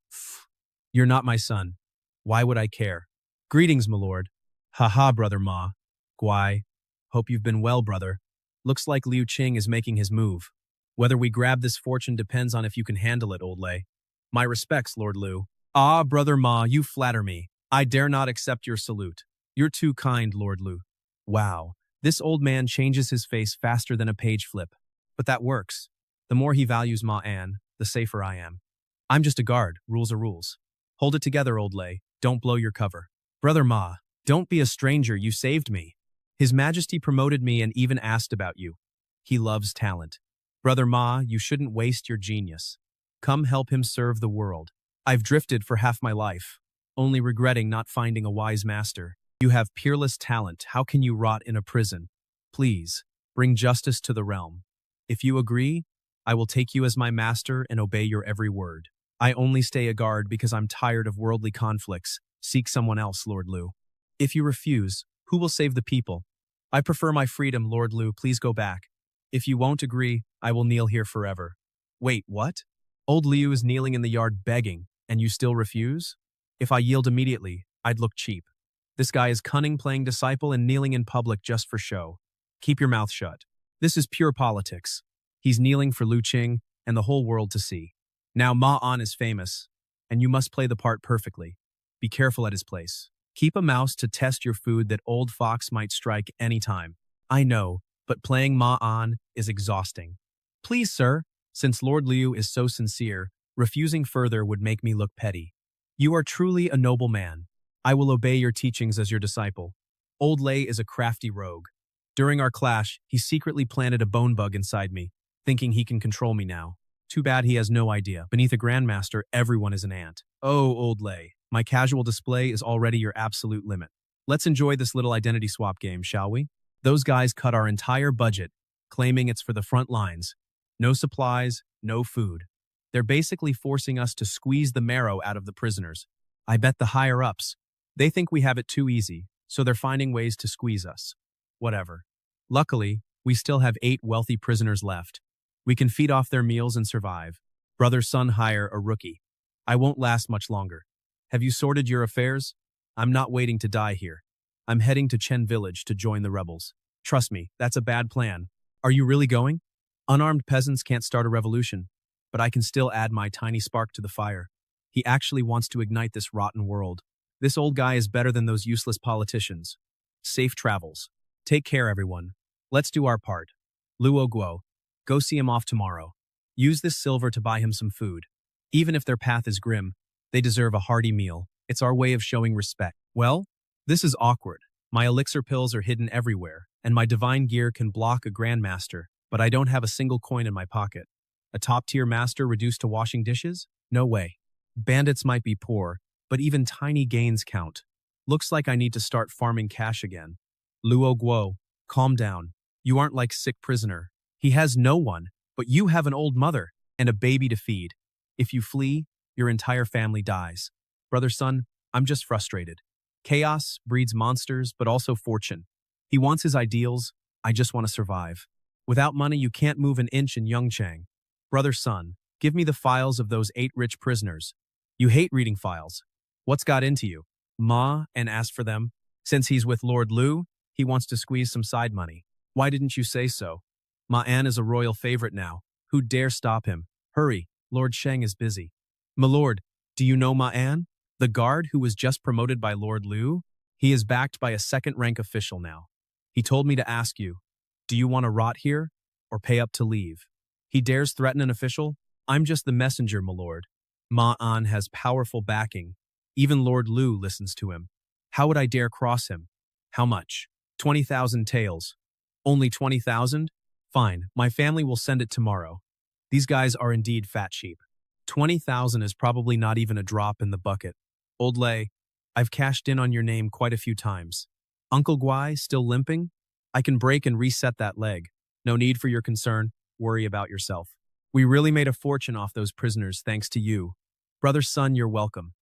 You're not my son. Why would I care? Greetings, my lord. Haha, brother Ma. Guai. Hope you've been well, brother. Looks like Liu Qing is making his move. Whether we grab this fortune depends on if you can handle it, Old Lei. My respects, Lord Liu. Ah, brother Ma, you flatter me. I dare not accept your salute. You're too kind, Lord Liu. Wow. This old man changes his face faster than a page flip. But that works. The more he values Ma-an, the safer I am. I'm just a guard. Rules are rules. Hold it together, Old Lei. Don't blow your cover. Brother Ma, don't be a stranger. You saved me. His Majesty promoted me and even asked about you. He loves talent. Brother Ma, you shouldn't waste your genius. Come help him serve the world. I've drifted for half my life, only regretting not finding a wise master. You have peerless talent. How can you rot in a prison? Please, bring justice to the realm. If you agree, I will take you as my master and obey your every word. I only stay a guard because I'm tired of worldly conflicts. Seek someone else, Lord Liu. If you refuse, who will save the people? I prefer my freedom, Lord Liu. Please go back. If you won't agree, I will kneel here forever. Wait, what? Old Liu is kneeling in the yard begging, and you still refuse? If I yield immediately, I'd look cheap. This guy is cunning, playing disciple, and kneeling in public just for show. Keep your mouth shut. This is pure politics. He's kneeling for Lu Qing and the whole world to see. Now Ma-an is famous, and you must play the part perfectly. Be careful at his place. Keep a mouse to test your food that old fox might strike any time. I know, but playing Ma-an is exhausting. Please, sir, since Lord Liu is so sincere, refusing further would make me look petty. You are truly a noble man. I will obey your teachings as your disciple. Old Lei is a crafty rogue. During our clash, he secretly planted a bone bug inside me, thinking he can control me now. Too bad he has no idea. Beneath a grandmaster, everyone is an ant. Oh, Old Lei, my casual display is already your absolute limit. Let's enjoy this little identity swap game, shall we? Those guys cut our entire budget, claiming it's for the front lines. No supplies, no food. They're basically forcing us to squeeze the marrow out of the prisoners. I bet the higher-ups. They think we have it too easy, so they're finding ways to squeeze us. Whatever. Luckily, we still have 8 wealthy prisoners left. We can feed off their meals and survive. Brother Sun hire a rookie. I won't last much longer. Have you sorted your affairs? I'm not waiting to die here. I'm heading to Chen Village to join the rebels. Trust me, that's a bad plan. Are you really going? Unarmed peasants can't start a revolution, but I can still add my tiny spark to the fire. He actually wants to ignite this rotten world. This old guy is better than those useless politicians. Safe travels. Take care, everyone. Let's do our part. Luo Guo, go see him off tomorrow. Use this silver to buy him some food. Even if their path is grim, they deserve a hearty meal. It's our way of showing respect. Well, this is awkward. My elixir pills are hidden everywhere, and my divine gear can block a grandmaster, but I don't have a single coin in my pocket. A top-tier master reduced to washing dishes? No way. Bandits might be poor, but even tiny gains count. Looks like I need to start farming cash again. Luo Guo, calm down. You aren't like sick prisoner. He has no one, but you have an old mother and a baby to feed. If you flee, your entire family dies. Brother Sun, I'm just frustrated. Chaos breeds monsters, but also fortune. He wants his ideals. I just want to survive. Without money, you can't move an inch in Yongchang. Brother Sun, give me the files of those 8 rich prisoners. You hate reading files. What's got into you? Ma and asked for them. Since he's with Lord Lu, he wants to squeeze some side money. Why didn't you say so? Ma An is a royal favorite now. Who dare stop him? Hurry, Lord Sheng is busy. My lord, do you know Ma An? The guard who was just promoted by Lord Lu? He is backed by a second-rank official now. He told me to ask you, do you want to rot here or pay up to leave? He dares threaten an official? I'm just the messenger, my lord. Ma An has powerful backing. Even Lord Lu listens to him. How would I dare cross him? How much? 20,000 taels. Only 20,000? Fine, my family will send it tomorrow. These guys are indeed fat sheep. 20,000 is probably not even a drop in the bucket. Old Lei, I've cashed in on your name quite a few times. Uncle Guai still limping? I can break and reset that leg. No need for your concern. Worry about yourself. We really made a fortune off those prisoners thanks to you. Brother Sun, you're welcome.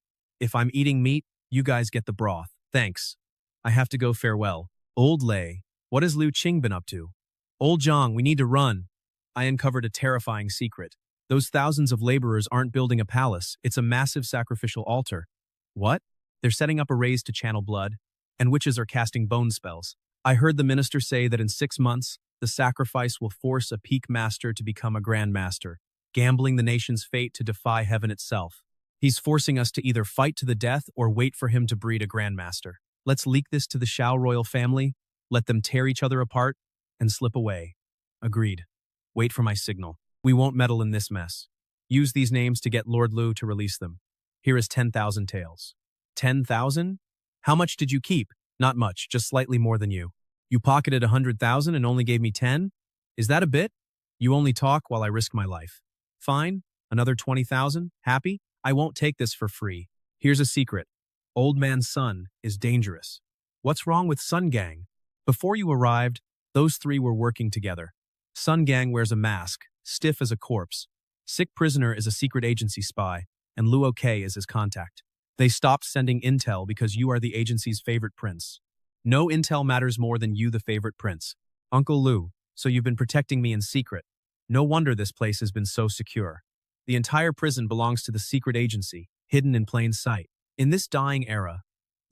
If I'm eating meat, you guys get the broth. Thanks. I have to go farewell. Old Lei, what has Liu Qing been up to? Old Zhang, we need to run. I uncovered a terrifying secret. Those thousands of laborers aren't building a palace, it's a massive sacrificial altar. What? They're setting up arrays to channel blood, and witches are casting bone spells. I heard the minister say that in 6 months, the sacrifice will force a peak master to become a grand master, gambling the nation's fate to defy heaven itself. He's forcing us to either fight to the death or wait for him to breed a grandmaster. Let's leak this to the Shao royal family, let them tear each other apart, and slip away. Agreed. Wait for my signal. We won't meddle in this mess. Use these names to get Lord Lu to release them. Here is 10,000 taels. 10,000? How much did you keep? Not much, just slightly more than you. You pocketed 100,000 and only gave me 10? Is that a bit? You only talk while I risk my life. Fine, another 20,000? Happy? I won't take this for free. Here's a secret. Old Man Sun is dangerous. What's wrong with Sun Gang? Before you arrived, those 3 were working together. Sun Gang wears a mask, stiff as a corpse. Sick Prisoner is a secret agency spy, and Luo K is his contact. They stopped sending intel because you are the agency's favorite prince. No intel matters more than you, the favorite prince. Uncle Lu, so you've been protecting me in secret. No wonder this place has been so secure. The entire prison belongs to the secret agency, hidden in plain sight. In this dying era,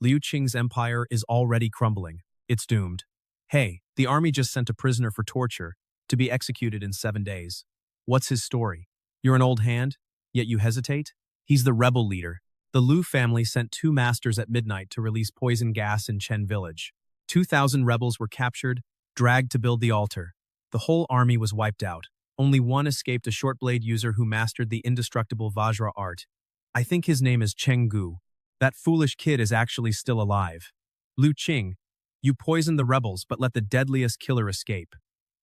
Liu Qing's empire is already crumbling. It's doomed. Hey, the army just sent a prisoner for torture, to be executed in 7 days. What's his story? You're an old hand, yet you hesitate? He's the rebel leader. The Lu family sent 2 masters at midnight to release poison gas in Chen village. 2,000 rebels were captured, dragged to build the altar. The whole army was wiped out. Only one escaped, a short blade user who mastered the indestructible Vajra art. I think his name is Cheng Gu. That foolish kid is actually still alive. Liu Qing, you poisoned the rebels but let the deadliest killer escape.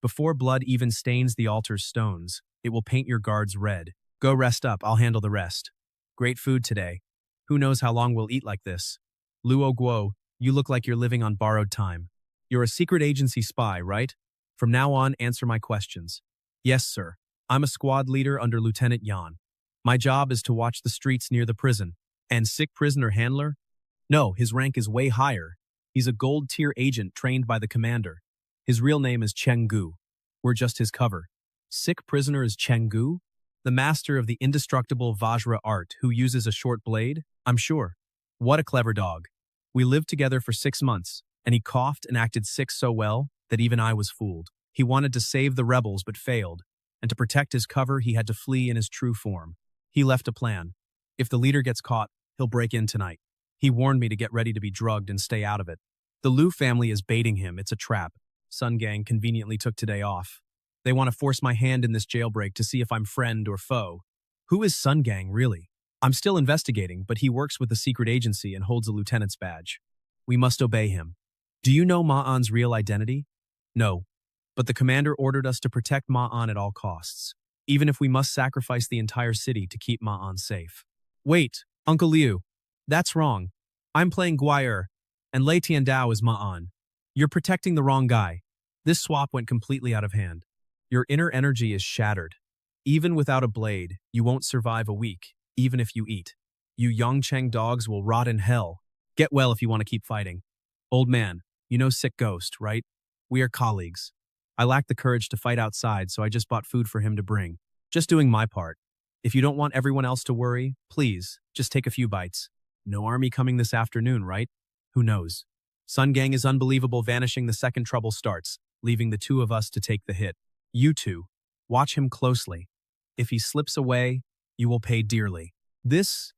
Before blood even stains the altar's stones, it will paint your guards red. Go rest up, I'll handle the rest. Great food today. Who knows how long we'll eat like this? Luo Guo, you look like you're living on borrowed time. You're a secret agency spy, right? From now on, answer my questions. Yes, sir. I'm a squad leader under Lieutenant Yan. My job is to watch the streets near the prison. And sick prisoner handler? No, his rank is way higher. He's a gold-tier agent trained by the commander. His real name is Cheng Gu. We're just his cover. Sick prisoner is Cheng Gu? The master of the indestructible Vajra art who uses a short blade? I'm sure. What a clever dog. We lived together for 6 months, and he coughed and acted sick so well that even I was fooled. He wanted to save the rebels but failed. and to protect his cover, he had to flee in his true form. He left a plan. If the leader gets caught, he'll break in tonight. He warned me to get ready to be drugged and stay out of it. The Liu family is baiting him. It's a trap. Sun Gang conveniently took today off. They want to force my hand in this jailbreak to see if I'm friend or foe. Who is Sun Gang, really? I'm still investigating, but he works with a secret agency and holds a lieutenant's badge. We must obey him. Do you know Ma'an's real identity? No, but the commander ordered us to protect Ma'an at all costs, even if we must sacrifice the entire city to keep Ma'an safe. Wait, Uncle Liu. That's wrong. I'm playing Guire, and Lei Tiandao is Ma'an. You're protecting the wrong guy. This swap went completely out of hand. Your inner energy is shattered. Even without a blade, you won't survive a week, even if you eat. You Yongcheng dogs will rot in hell. Get well if you want to keep fighting. Old man, you know Sick Ghost, right? We are colleagues. I lack the courage to fight outside, so I just bought food for him to bring. Just doing my part. If you don't want everyone else to worry, please, just take a few bites. No army coming this afternoon, right? Who knows? Sun Gang is unbelievable, vanishing the second trouble starts, leaving the two of us to take the hit. You two, watch him closely. If he slips away, you will pay dearly.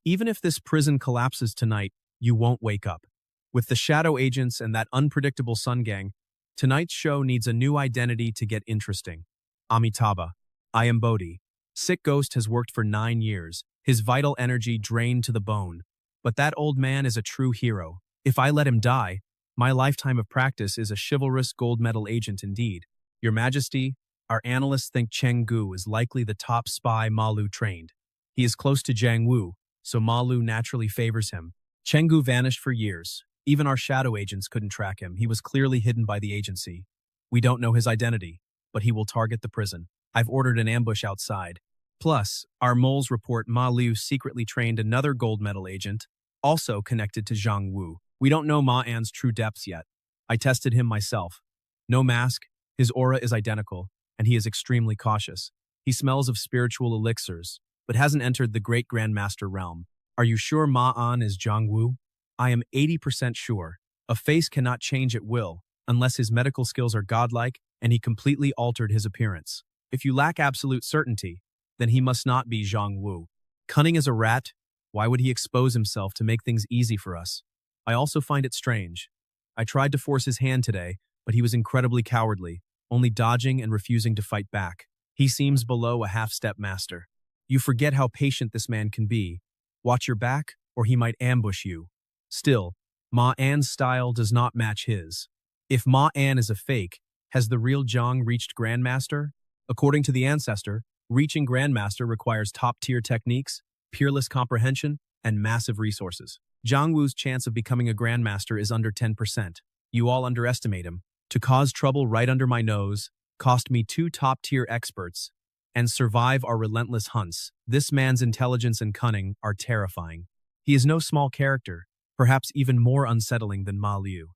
Even if this prison collapses tonight, you won't wake up. With the shadow agents and that unpredictable Sun Gang, tonight's show needs a new identity to get interesting. Amitabha, I am Bodhi. Sick Ghost has worked for 9 years, his vital energy drained to the bone. But that old man is a true hero. If I let him die, my lifetime of practice is a chivalrous gold medal agent indeed. Your Majesty, our analysts think Cheng Gu is likely the top spy Ma Lu trained. He is close to Jiang Wu, so Ma Lu naturally favors him. Cheng Gu vanished for years. Even our shadow agents couldn't track him. He was clearly hidden by the agency. We don't know his identity, but he will target the prison. I've ordered an ambush outside. Plus, our moles report Ma Lu secretly trained another gold medal agent, also connected to Zhang Wu. We don't know Ma An's true depths yet. I tested him myself. No mask, his aura is identical, and he is extremely cautious. He smells of spiritual elixirs, but hasn't entered the Great Grandmaster realm. Are you sure Ma An is Zhang Wu? I am 80% sure. A face cannot change at will, unless his medical skills are godlike and he completely altered his appearance. If you lack absolute certainty, then he must not be Zhang Wu. Cunning as a rat, why would he expose himself to make things easy for us? I also find it strange. I tried to force his hand today, but he was incredibly cowardly, only dodging and refusing to fight back. He seems below a half-step master. You forget how patient this man can be. Watch your back, or he might ambush you. Still, Ma An's style does not match his. If Ma An is a fake, has the real Zhang reached Grandmaster? According to the ancestor, reaching Grandmaster requires top-tier techniques, peerless comprehension, and massive resources. Zhang Wu's chance of becoming a Grandmaster is under 10%. You all underestimate him. To cause trouble right under my nose, cost me 2 top-tier experts, and survive our relentless hunts. This man's intelligence and cunning are terrifying. He is no small character, perhaps even more unsettling than Ma Liu.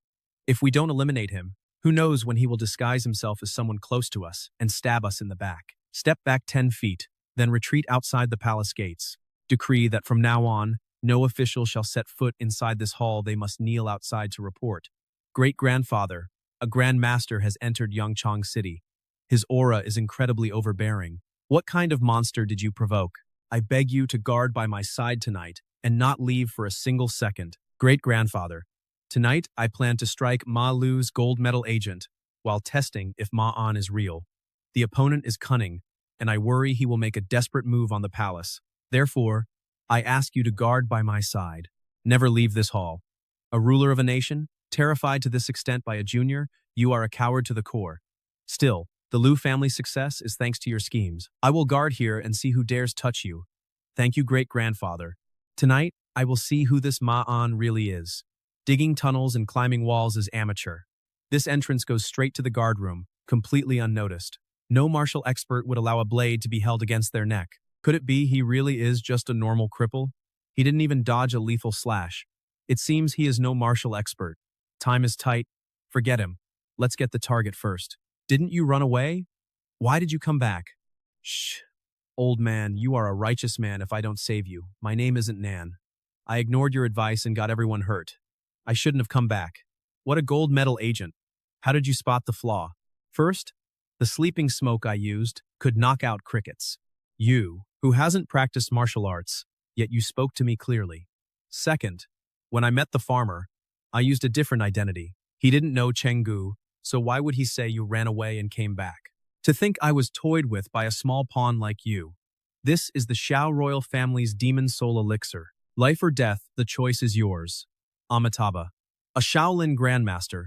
If we don't eliminate him, who knows when he will disguise himself as someone close to us and stab us in the back. Step back 10 feet, then retreat outside the palace gates. Decree that from now on, no official shall set foot inside this hall. They must kneel outside to report. Great-grandfather, a Grand Master has entered Yangchang City. His aura is incredibly overbearing. What kind of monster did you provoke? I beg you to guard by my side tonight and not leave for a single second. Great-grandfather, tonight I plan to strike Ma Lu's gold medal agent while testing if Ma An is real. The opponent is cunning, and I worry he will make a desperate move on the palace. Therefore, I ask you to guard by my side. Never leave this hall. A ruler of a nation, terrified to this extent by a junior, you are a coward to the core. Still, the Liu family's success is thanks to your schemes. I will guard here and see who dares touch you. Thank you, great-grandfather. Tonight, I will see who this Ma An really is. Digging tunnels and climbing walls is amateur. This entrance goes straight to the guard room, completely unnoticed. No martial expert would allow a blade to be held against their neck. Could it be he really is just a normal cripple? He didn't even dodge a lethal slash. It seems he is no martial expert. Time is tight. Forget him. Let's get the target first. Didn't you run away? Why did you come back? Shh. Old man, you are a righteous man if I don't save you. My name isn't Nan. I ignored your advice and got everyone hurt. I shouldn't have come back. What a gold medal agent. How did you spot the flaw? First, The sleeping smoke I used could knock out crickets. You, who hasn't practiced martial arts, yet you spoke to me clearly. Second, when I met the farmer, I used a different identity. He didn't know Chenggu, so why would he say you ran away and came back? To think I was toyed with by a small pawn like you. This is the Shao royal family's demon soul elixir. Life or death, the choice is yours. Amitabha. A Shaolin grandmaster.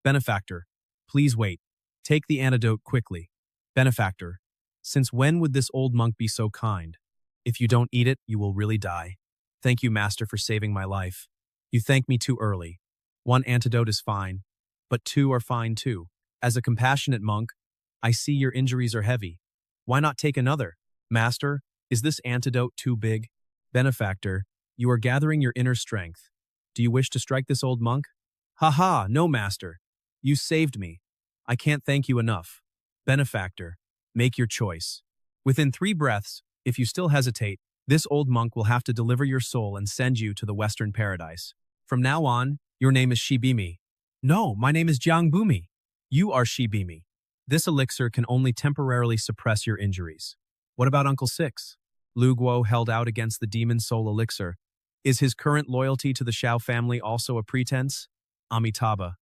Benefactor. Please wait. Take the antidote quickly. Benefactor. Since when would this old monk be so kind? If you don't eat it, you will really die. Thank you, master, for saving my life. You thank me too early. One antidote is fine, but two are fine too. As a compassionate monk, I see your injuries are heavy. Why not take another? Master, is this antidote too big? Benefactor, you are gathering your inner strength. Do you wish to strike this old monk? Ha ha, no, master. You saved me. I can't thank you enough. Benefactor, make your choice. Within 3 breaths, if you still hesitate, this old monk will have to deliver your soul and send you to the Western paradise. From now on, your name is Shibimi. No, my name is Jiangbumi. You are Shibimi. This elixir can only temporarily suppress your injuries. What about Uncle Six? Lu Guo held out against the demon soul elixir. Is his current loyalty to the Shao family also a pretense? Amitabha.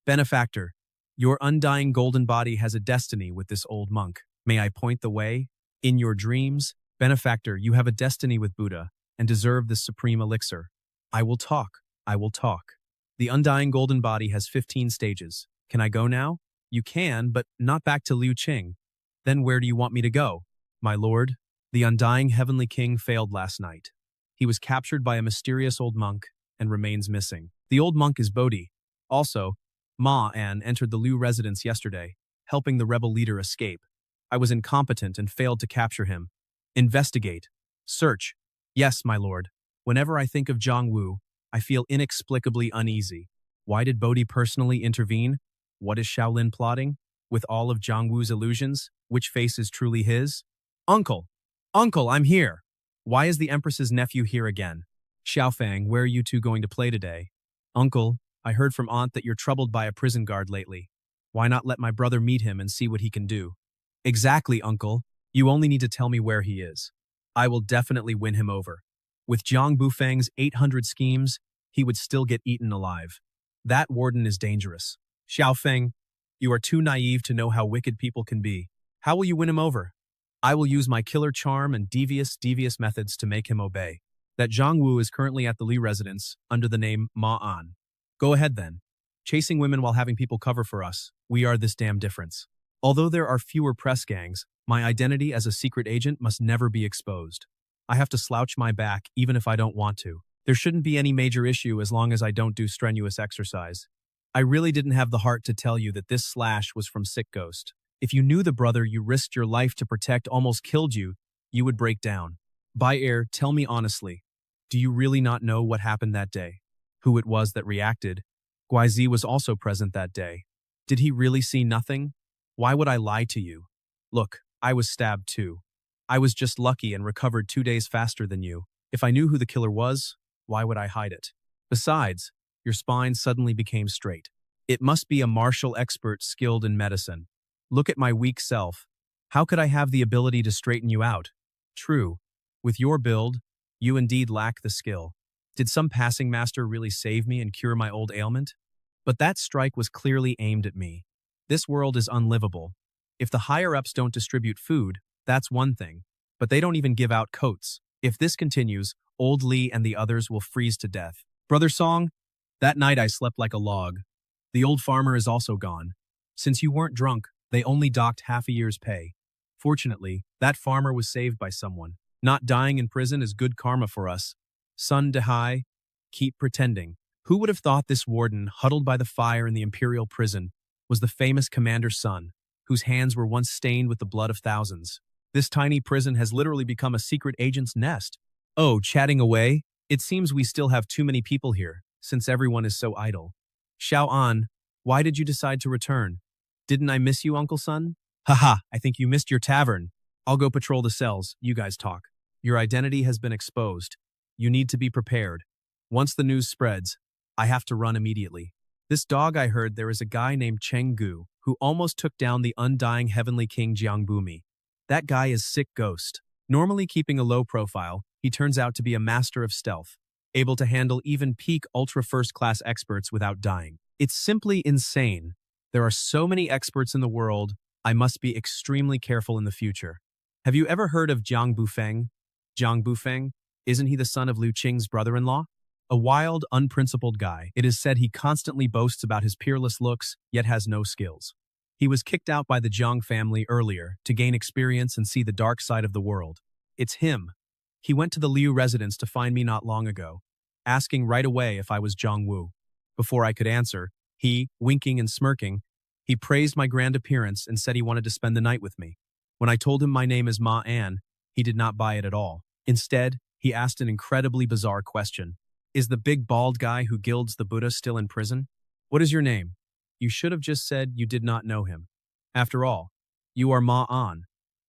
Benefactor, your undying golden body has a destiny with this old monk. May I point the way? In your dreams, Benefactor, you have a destiny with Buddha and deserve this supreme elixir. I will talk. I will talk. The undying golden body has 15 stages. Can I go now? You can, but not back to Liu Qing. Then where do you want me to go? My lord, the undying heavenly king failed last night. He was captured by a mysterious old monk and remains missing. The old monk is Bodhi. Also, Ma An entered the Liu residence yesterday, helping the rebel leader escape. I was incompetent and failed to capture him. Investigate. Search. Yes, my lord. Whenever I think of Zhang Wu, I feel inexplicably uneasy. Why did Bodhi personally intervene? What is Shaolin plotting? With all of Zhang Wu's illusions, which face is truly his? Uncle! Uncle, I'm here! Why is the Empress's nephew here again? Xiaofang, where are you two going to play today? Uncle, I heard from Aunt that you're troubled by a prison guard lately. Why not let my brother meet him and see what he can do? Exactly, Uncle. You only need to tell me where he is. I will definitely win him over. With Zhang Bufang's 800 schemes, he would still get eaten alive. That warden is dangerous. Xiaofeng, you are too naive to know how wicked people can be. How will you win him over? I will use my killer charm and devious methods to make him obey. That Zhang Wu is currently at the Li residence under the name Ma An. Go ahead then. Chasing women while having people cover for us, we are this damn difference. Although there are fewer press gangs, my identity as a secret agent must never be exposed. I have to slouch my back even if I don't want to. There shouldn't be any major issue as long as I don't do strenuous exercise. I really didn't have the heart to tell you that this slash was from Sick Ghost. If you knew the brother you risked your life to protect almost killed you, you would break down. By air, tell me honestly, do you really not know what happened that day? Who it was that reacted? Guizi was also present that day. Did he really see nothing? Why would I lie to you? Look, I was stabbed too. I was just lucky and recovered 2 days faster than you. If I knew who the killer was, why would I hide it? Besides, your spine suddenly became straight. It must be a martial expert skilled in medicine. Look at my weak self. How could I have the ability to straighten you out? True. With your build, you indeed lack the skill. Did some passing master really save me and cure my old ailment? But that strike was clearly aimed at me. This world is unlivable. If the higher-ups don't distribute food, that's one thing. But they don't even give out coats. If this continues, old Li and the others will freeze to death. Brother Song, that night I slept like a log. The old farmer is also gone. Since you weren't drunk, they only docked half a year's pay. Fortunately, that farmer was saved by someone. Not dying in prison is good karma for us. Sun Dehai, keep pretending. Who would have thought this warden, huddled by the fire in the imperial prison, was the famous commander's son, whose hands were once stained with the blood of thousands? This tiny prison has literally become a secret agent's nest. Oh, chatting away? It seems we still have too many people here, since everyone is so idle. Xiao An, why did you decide to return? Didn't I miss you, Uncle Sun? Haha, I think you missed your tavern. I'll go patrol the cells, you guys talk. Your identity has been exposed. You need to be prepared. Once the news spreads, I have to run immediately. This dog I heard there is a guy named Cheng Gu who almost took down the undying heavenly king Jiangbumi. That guy is sick ghost. Normally keeping a low profile, he turns out to be a master of stealth, able to handle even peak ultra first-class experts without dying. It's simply insane. There are so many experts in the world, I must be extremely careful in the future. Have you ever heard of Jiang Bufeng? Jiang Bufeng? Isn't he the son of Liu Qing's brother-in-law? A wild, unprincipled guy. It is said he constantly boasts about his peerless looks, yet has no skills. He was kicked out by the Jiang family earlier to gain experience and see the dark side of the world. It's him. He went to the Liu residence to find me not long ago, asking right away if I was Zhang Wu. Before I could answer, he, winking and smirking, he praised my grand appearance and said he wanted to spend the night with me. When I told him my name is Ma An, he did not buy it at all. Instead, he asked an incredibly bizarre question. Is the big bald guy who gilds the Buddha still in prison? What is your name? You should have just said you did not know him. After all, you are Ma An,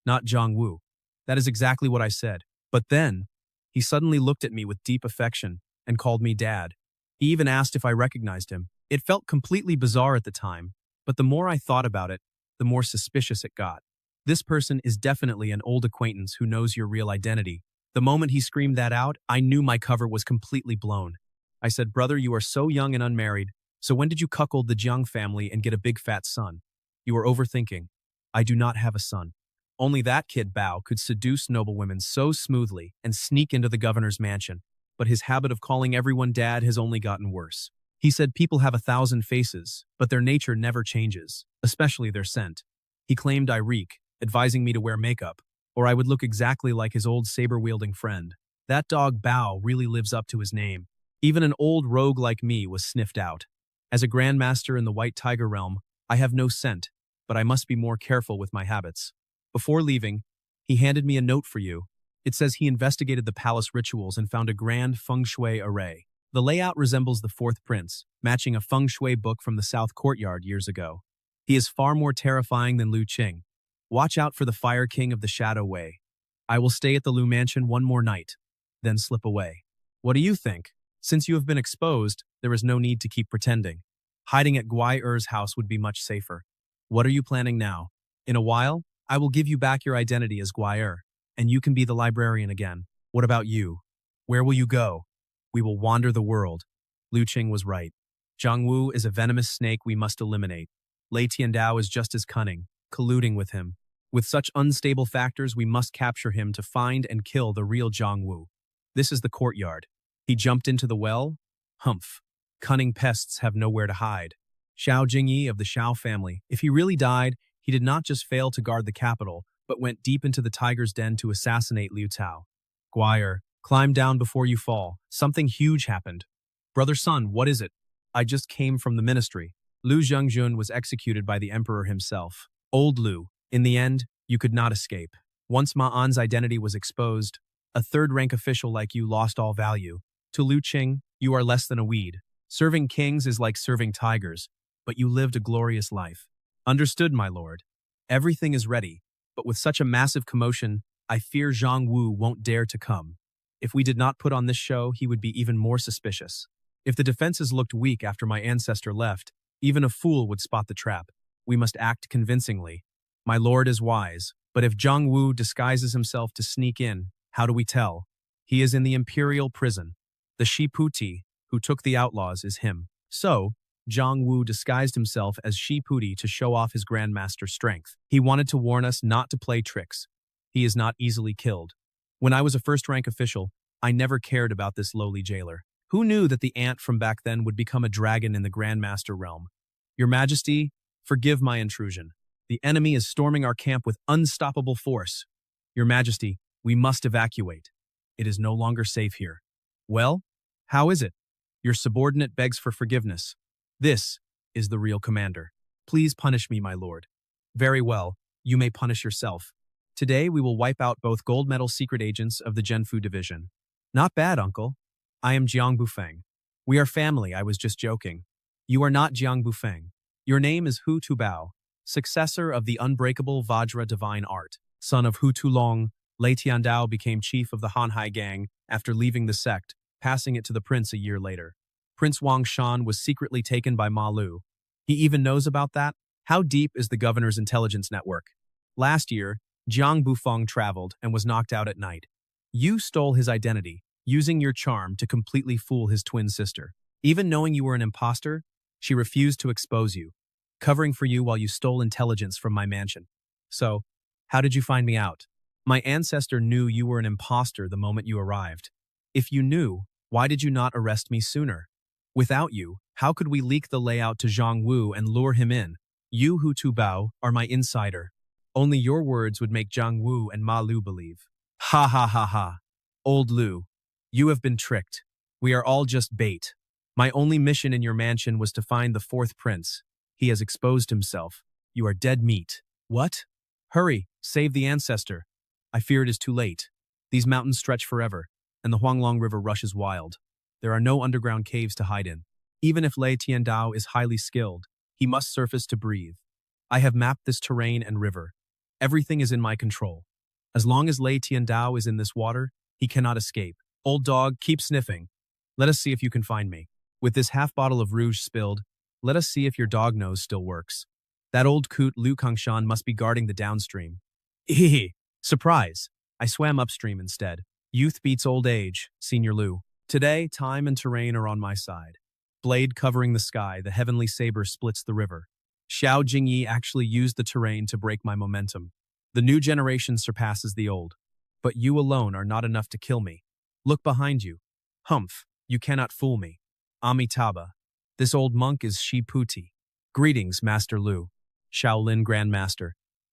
not Zhang Wu. That is exactly what I said. But then, he suddenly looked at me with deep affection and called me Dad. He even asked if I recognized him. It felt completely bizarre at the time, but the more I thought about it, the more suspicious it got. This person is definitely an old acquaintance who knows your real identity. The moment he screamed that out, I knew my cover was completely blown. I said, brother, you are so young and unmarried, so when did you cuckold the Jiang family and get a big fat son? You are overthinking. I do not have a son. Only that kid Bao could seduce noblewomen so smoothly and sneak into the governor's mansion, but his habit of calling everyone dad has only gotten worse. He said people have 1,000 faces, but their nature never changes, especially their scent. He claimed I reek, advising me to wear makeup, or I would look exactly like his old saber-wielding friend. That dog Bao really lives up to his name. Even an old rogue like me was sniffed out. As a grandmaster in the White Tiger realm, I have no scent, but I must be more careful with my habits. Before leaving, he handed me a note for you. It says he investigated the palace rituals and found a grand feng shui array. The layout resembles the Fourth Prince, matching a feng shui book from the South Courtyard years ago. He is far more terrifying than Liu Qing. Watch out for the Fire King of the Shadow Way. I will stay at the Liu Mansion one more night, then slip away. What do you think? Since you have been exposed, there is no need to keep pretending. Hiding at Guai Er's house would be much safer. What are you planning now? In a while, I will give you back your identity as Guai Er, and you can be the librarian again. What about you? Where will you go? We will wander the world. Liu Qing was right. Zhang Wu is a venomous snake we must eliminate. Lei Tiandao is just as cunning, colluding with him. With such unstable factors, we must capture him to find and kill the real Zhang Wu. This is the courtyard. He jumped into the well? Humph. Cunning pests have nowhere to hide. Xiao Jingyi of the Xiao family, if he really died, he did not just fail to guard the capital, but went deep into the tiger's den to assassinate Liu Tao. Guai Er, climb down before you fall. Something huge happened. Brother Sun, what is it? I just came from the ministry. Liu Zhengjun was executed by the emperor himself. Old Liu, in the end, you could not escape. Once Ma An's identity was exposed, a third-rank official like you lost all value. To Liu Qing, you are less than a weed. Serving kings is like serving tigers, but you lived a glorious life. Understood, my lord. Everything is ready, but with such a massive commotion, I fear Zhang Wu won't dare to come. If we did not put on this show, he would be even more suspicious. If the defenses looked weak after my ancestor left, even a fool would spot the trap. We must act convincingly. My lord is wise, but if Zhang Wu disguises himself to sneak in, how do we tell? He is in the imperial prison. The Shiputi, who took the outlaws, is him. So, Zhang Wu disguised himself as Shiputi to show off his grandmaster strength. He wanted to warn us not to play tricks. He is not easily killed. When I was a first-rank official, I never cared about this lowly jailer. Who knew that the ant from back then would become a dragon in the grandmaster realm? Your Majesty, forgive my intrusion. The enemy is storming our camp with unstoppable force. Your Majesty, we must evacuate. It is no longer safe here. Well, how is it? Your subordinate begs for forgiveness. This is the real commander. Please punish me, my lord. Very well, you may punish yourself. Today we will wipe out both gold medal secret agents of the Zhenfu division. Not bad, uncle. I am Jiang Bufeng. We are family, I was just joking. You are not Jiang Bufeng. Your name is Hu Tubao, successor of the unbreakable Vajra divine art. Son of Hu Tulong, Lei Tiandao became chief of the Hanhai gang after leaving the sect, passing it to the prince a year later. Prince Wang Shan was secretly taken by Ma Lu. He even knows about that? How deep is the governor's intelligence network? Last year, Jiang Bufeng traveled and was knocked out at night. You stole his identity, using your charm to completely fool his twin sister. Even knowing you were an imposter, she refused to expose you, covering for you while you stole intelligence from my mansion. So, how did you find me out? My ancestor knew you were an imposter the moment you arrived. If you knew, why did you not arrest me sooner? Without you, how could we leak the layout to Zhang Wu and lure him in? You, Hu Tubao, are my insider. Only your words would make Zhang Wu and Ma Lu believe. Ha ha ha ha. Old Lu, you have been tricked. We are all just bait. My only mission in your mansion was to find the fourth prince. He has exposed himself. You are dead meat. What? Hurry, save the ancestor. I fear it is too late. These mountains stretch forever, and the Huanglong River rushes wild. There are no underground caves to hide in. Even if Lei Tiandao is highly skilled, he must surface to breathe. I have mapped this terrain and river. Everything is in my control. As long as Lei Tiandao is in this water, he cannot escape. Old dog, keep sniffing. Let us see if you can find me. With this half bottle of rouge spilled, let us see if your dog nose still works. That old coot Liu Kangshan must be guarding the downstream. Hehe, surprise. I swam upstream instead. Youth beats old age, Senior Liu. Today, time and terrain are on my side. Blade covering the sky, the heavenly saber splits the river. Xiao Jingyi actually used the terrain to break my momentum. The new generation surpasses the old. But you alone are not enough to kill me. Look behind you. Humph, you cannot fool me. Amitabha. This old monk is Shi Puti. Greetings, Master Lu. Shaolin Grandmaster.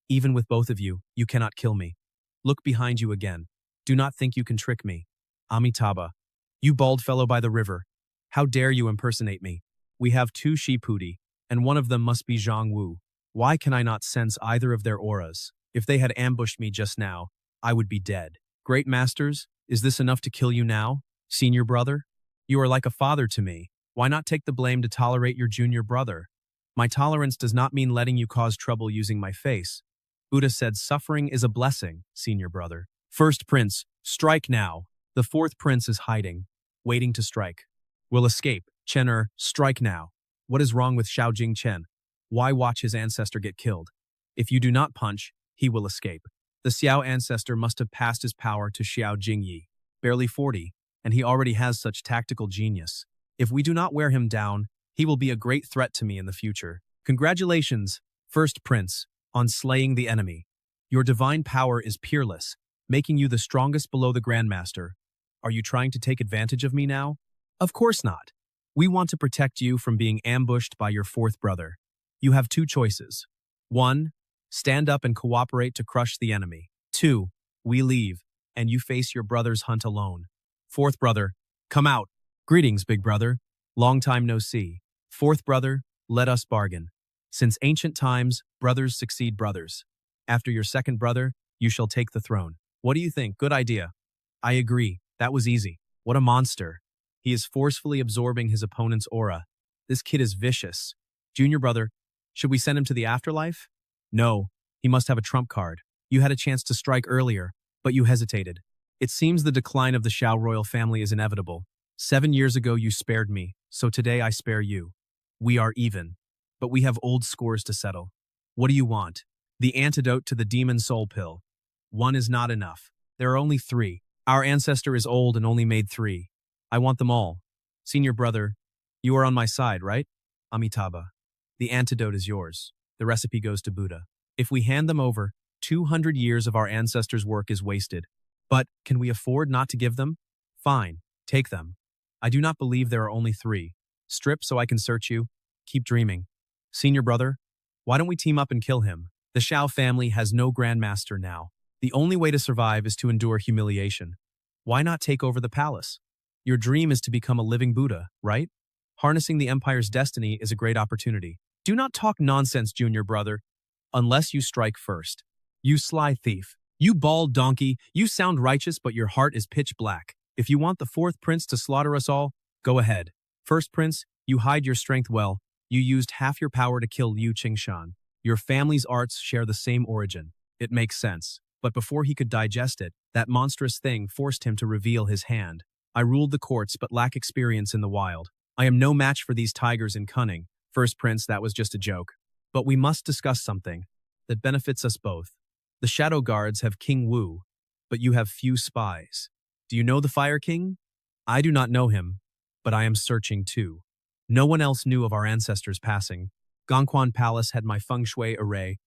Even with both of you, you cannot kill me. Look behind you again. Do not think you can trick me. Amitabha. You bald fellow by the river. How dare you impersonate me? We have two Shi Puti, and one of them must be Zhang Wu. Why can I not sense either of their auras? If they had ambushed me just now, I would be dead. Great masters, is this enough to kill you now? Senior brother? You are like a father to me. Why not take the blame to tolerate your junior brother? My tolerance does not mean letting you cause trouble using my face. Buddha said suffering is a blessing, senior brother. First prince, strike now. The fourth prince is hiding, waiting to strike. Will escape. Chen strike now. What is wrong with Xiao Jing Chen? Why watch his ancestor get killed? If you do not punch, he will escape. The Xiao ancestor must have passed his power to Xiao Jingyi, barely 40, and he already has such tactical genius. If we do not wear him down, he will be a great threat to me in the future. Congratulations, first prince, on slaying the enemy. Your divine power is peerless, making you the strongest below the Grandmaster. Are you trying to take advantage of me now? Of course not. We want to protect you from being ambushed by your fourth brother. You have two choices. 1. Stand up and cooperate to crush the enemy. 2. We leave, and you face your brother's hunt alone. Fourth brother, come out. Greetings, big brother. Long time no see. Fourth brother, let us bargain. Since ancient times, brothers succeed brothers. After your second brother, you shall take the throne. What do you think? Good idea. I agree. That was easy. What a monster. He is forcefully absorbing his opponent's aura. This kid is vicious. Junior brother, should we send him to the afterlife? No, he must have a trump card. You had a chance to strike earlier, but you hesitated. It seems the decline of the Xiao royal family is inevitable. 7 years ago you spared me, so today I spare you. We are even, but we have old scores to settle. What do you want? The antidote to the demon soul pill. One is not enough. There are only 3. Our ancestor is old and only made 3. I want them all. Senior brother, you are on my side, right? Amitabha. The antidote is yours. The recipe goes to Buddha. If we hand them over, 200 years of our ancestors' work is wasted. But can we afford not to give them? Fine, take them. I do not believe there are only 3. Strip so I can search you. Keep dreaming. Senior brother, why don't we team up and kill him? The Xiao family has no grandmaster now. The only way to survive is to endure humiliation. Why not take over the palace? Your dream is to become a living Buddha, right? Harnessing the empire's destiny is a great opportunity. Do not talk nonsense, junior brother, unless you strike first. You sly thief. You bald donkey. You sound righteous, but your heart is pitch black. If you want the fourth prince to slaughter us all, go ahead. First prince, you hide your strength well. You used half your power to kill Liu Qingshan. Your family's arts share the same origin. It makes sense. But before he could digest it, that monstrous thing forced him to reveal his hand. I ruled the courts but lack experience in the wild. I am no match for these tigers in cunning. First prince, that was just a joke. But we must discuss something that benefits us both. The Shadow Guards have King Wu, but you have few spies. Do you know the Fire King? I do not know him, but I am searching too. No one else knew of our ancestors' passing. Gongquan Palace had my feng shui array,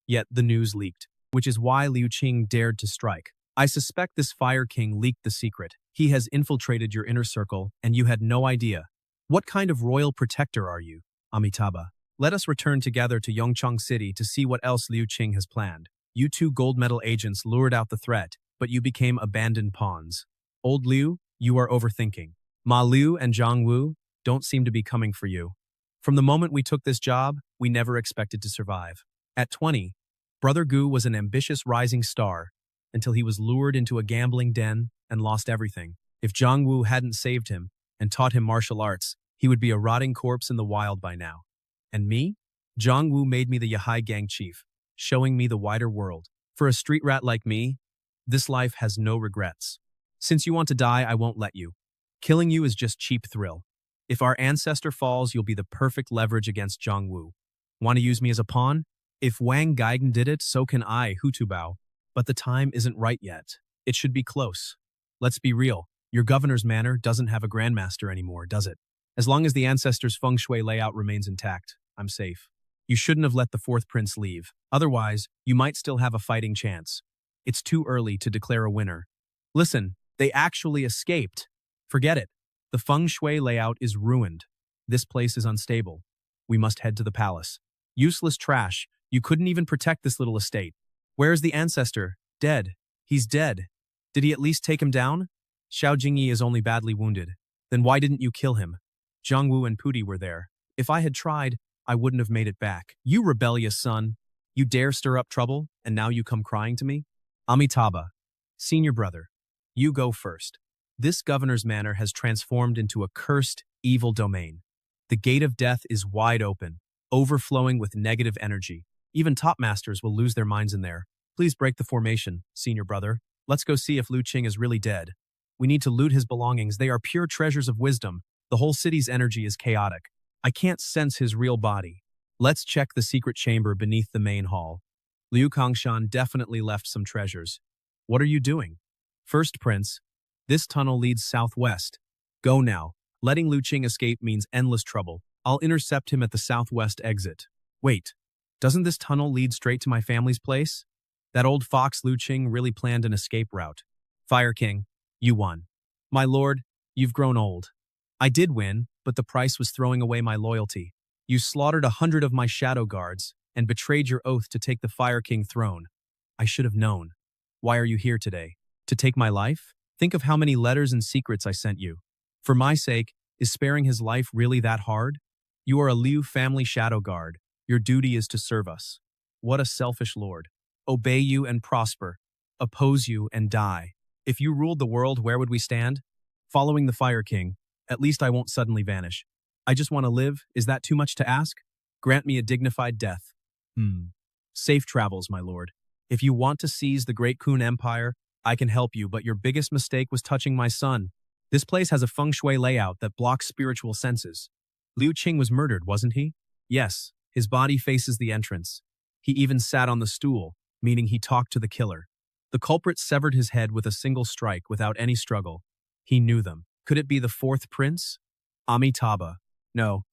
yet the news leaked, which is why Liu Qing dared to strike. I suspect this Fire King leaked the secret. He has infiltrated your inner circle, and you had no idea. What kind of royal protector are you, Amitabha? Let us return together to Yongchang City to see what else Liu Qing has planned. You two gold medal agents lured out the threat, but you became abandoned pawns. Old Liu, you are overthinking. Ma Liu and Zhang Wu don't seem to be coming for you. From the moment we took this job, we never expected to survive. At 20, Brother Gu was an ambitious rising star until he was lured into a gambling den and lost everything. If Zhang Wu hadn't saved him and taught him martial arts, he would be a rotting corpse in the wild by now. And me? Zhang Wu made me the Yahai gang chief, showing me the wider world. For a street rat like me, this life has no regrets. Since you want to die, I won't let you. Killing you is just cheap thrill. If our ancestor falls, you'll be the perfect leverage against Zhang Wu. Want to use me as a pawn? If Wang Gaigan did it, so can I, Hutubao. But the time isn't right yet. It should be close. Let's be real. Your governor's manor doesn't have a grandmaster anymore, does it? As long as the ancestors' feng shui layout remains intact, I'm safe. You shouldn't have let the fourth prince leave. Otherwise, you might still have a fighting chance. It's too early to declare a winner. Listen, they actually escaped. Forget it. The feng shui layout is ruined. This place is unstable. We must head to the palace. Useless trash. You couldn't even protect this little estate. Where's the ancestor? Dead. He's dead. Did he at least take him down? Xiao Jingyi is only badly wounded. Then why didn't you kill him? Zhang Wu and Pudi were there. If I had tried, I wouldn't have made it back. You rebellious son. You dare stir up trouble, and now you come crying to me? Amitabha, senior brother, you go first. This governor's manor has transformed into a cursed, evil domain. The gate of death is wide open, overflowing with negative energy. Even top masters will lose their minds in there. Please break the formation, senior brother. Let's go see if Liu Qing is really dead. We need to loot his belongings. They are pure treasures of wisdom. The whole city's energy is chaotic. I can't sense his real body. Let's check the secret chamber beneath the main hall. Liu Kongshan definitely left some treasures. What are you doing? First prince, this tunnel leads southwest. Go now. Letting Liu Qing escape means endless trouble. I'll intercept him at the southwest exit. Wait, doesn't this tunnel lead straight to my family's place? That old fox Liu Qing really planned an escape route. Fire King, you won. My lord, you've grown old. I did win, but the price was throwing away my loyalty. You slaughtered 100 of my shadow guards and betrayed your oath to take the Fire King throne. I should have known. Why are you here today? To take my life? Think of how many letters and secrets I sent you. For my sake, is sparing his life really that hard? You are a Liu family shadow guard. Your duty is to serve us. What a selfish lord. Obey you and prosper. Oppose you and die. If you ruled the world, where would we stand? Following the Fire King. At least I won't suddenly vanish. I just want to live. Is that too much to ask? Grant me a dignified death. Safe travels, my lord. If you want to seize the Great Kun Empire, I can help you, but your biggest mistake was touching my son. This place has a feng shui layout that blocks spiritual senses. Liu Qing was murdered, wasn't he? Yes, his body faces the entrance. He even sat on the stool, meaning he talked to the killer. The culprit severed his head with a single strike without any struggle. He knew them. Could it be the fourth prince? Amitabha. No,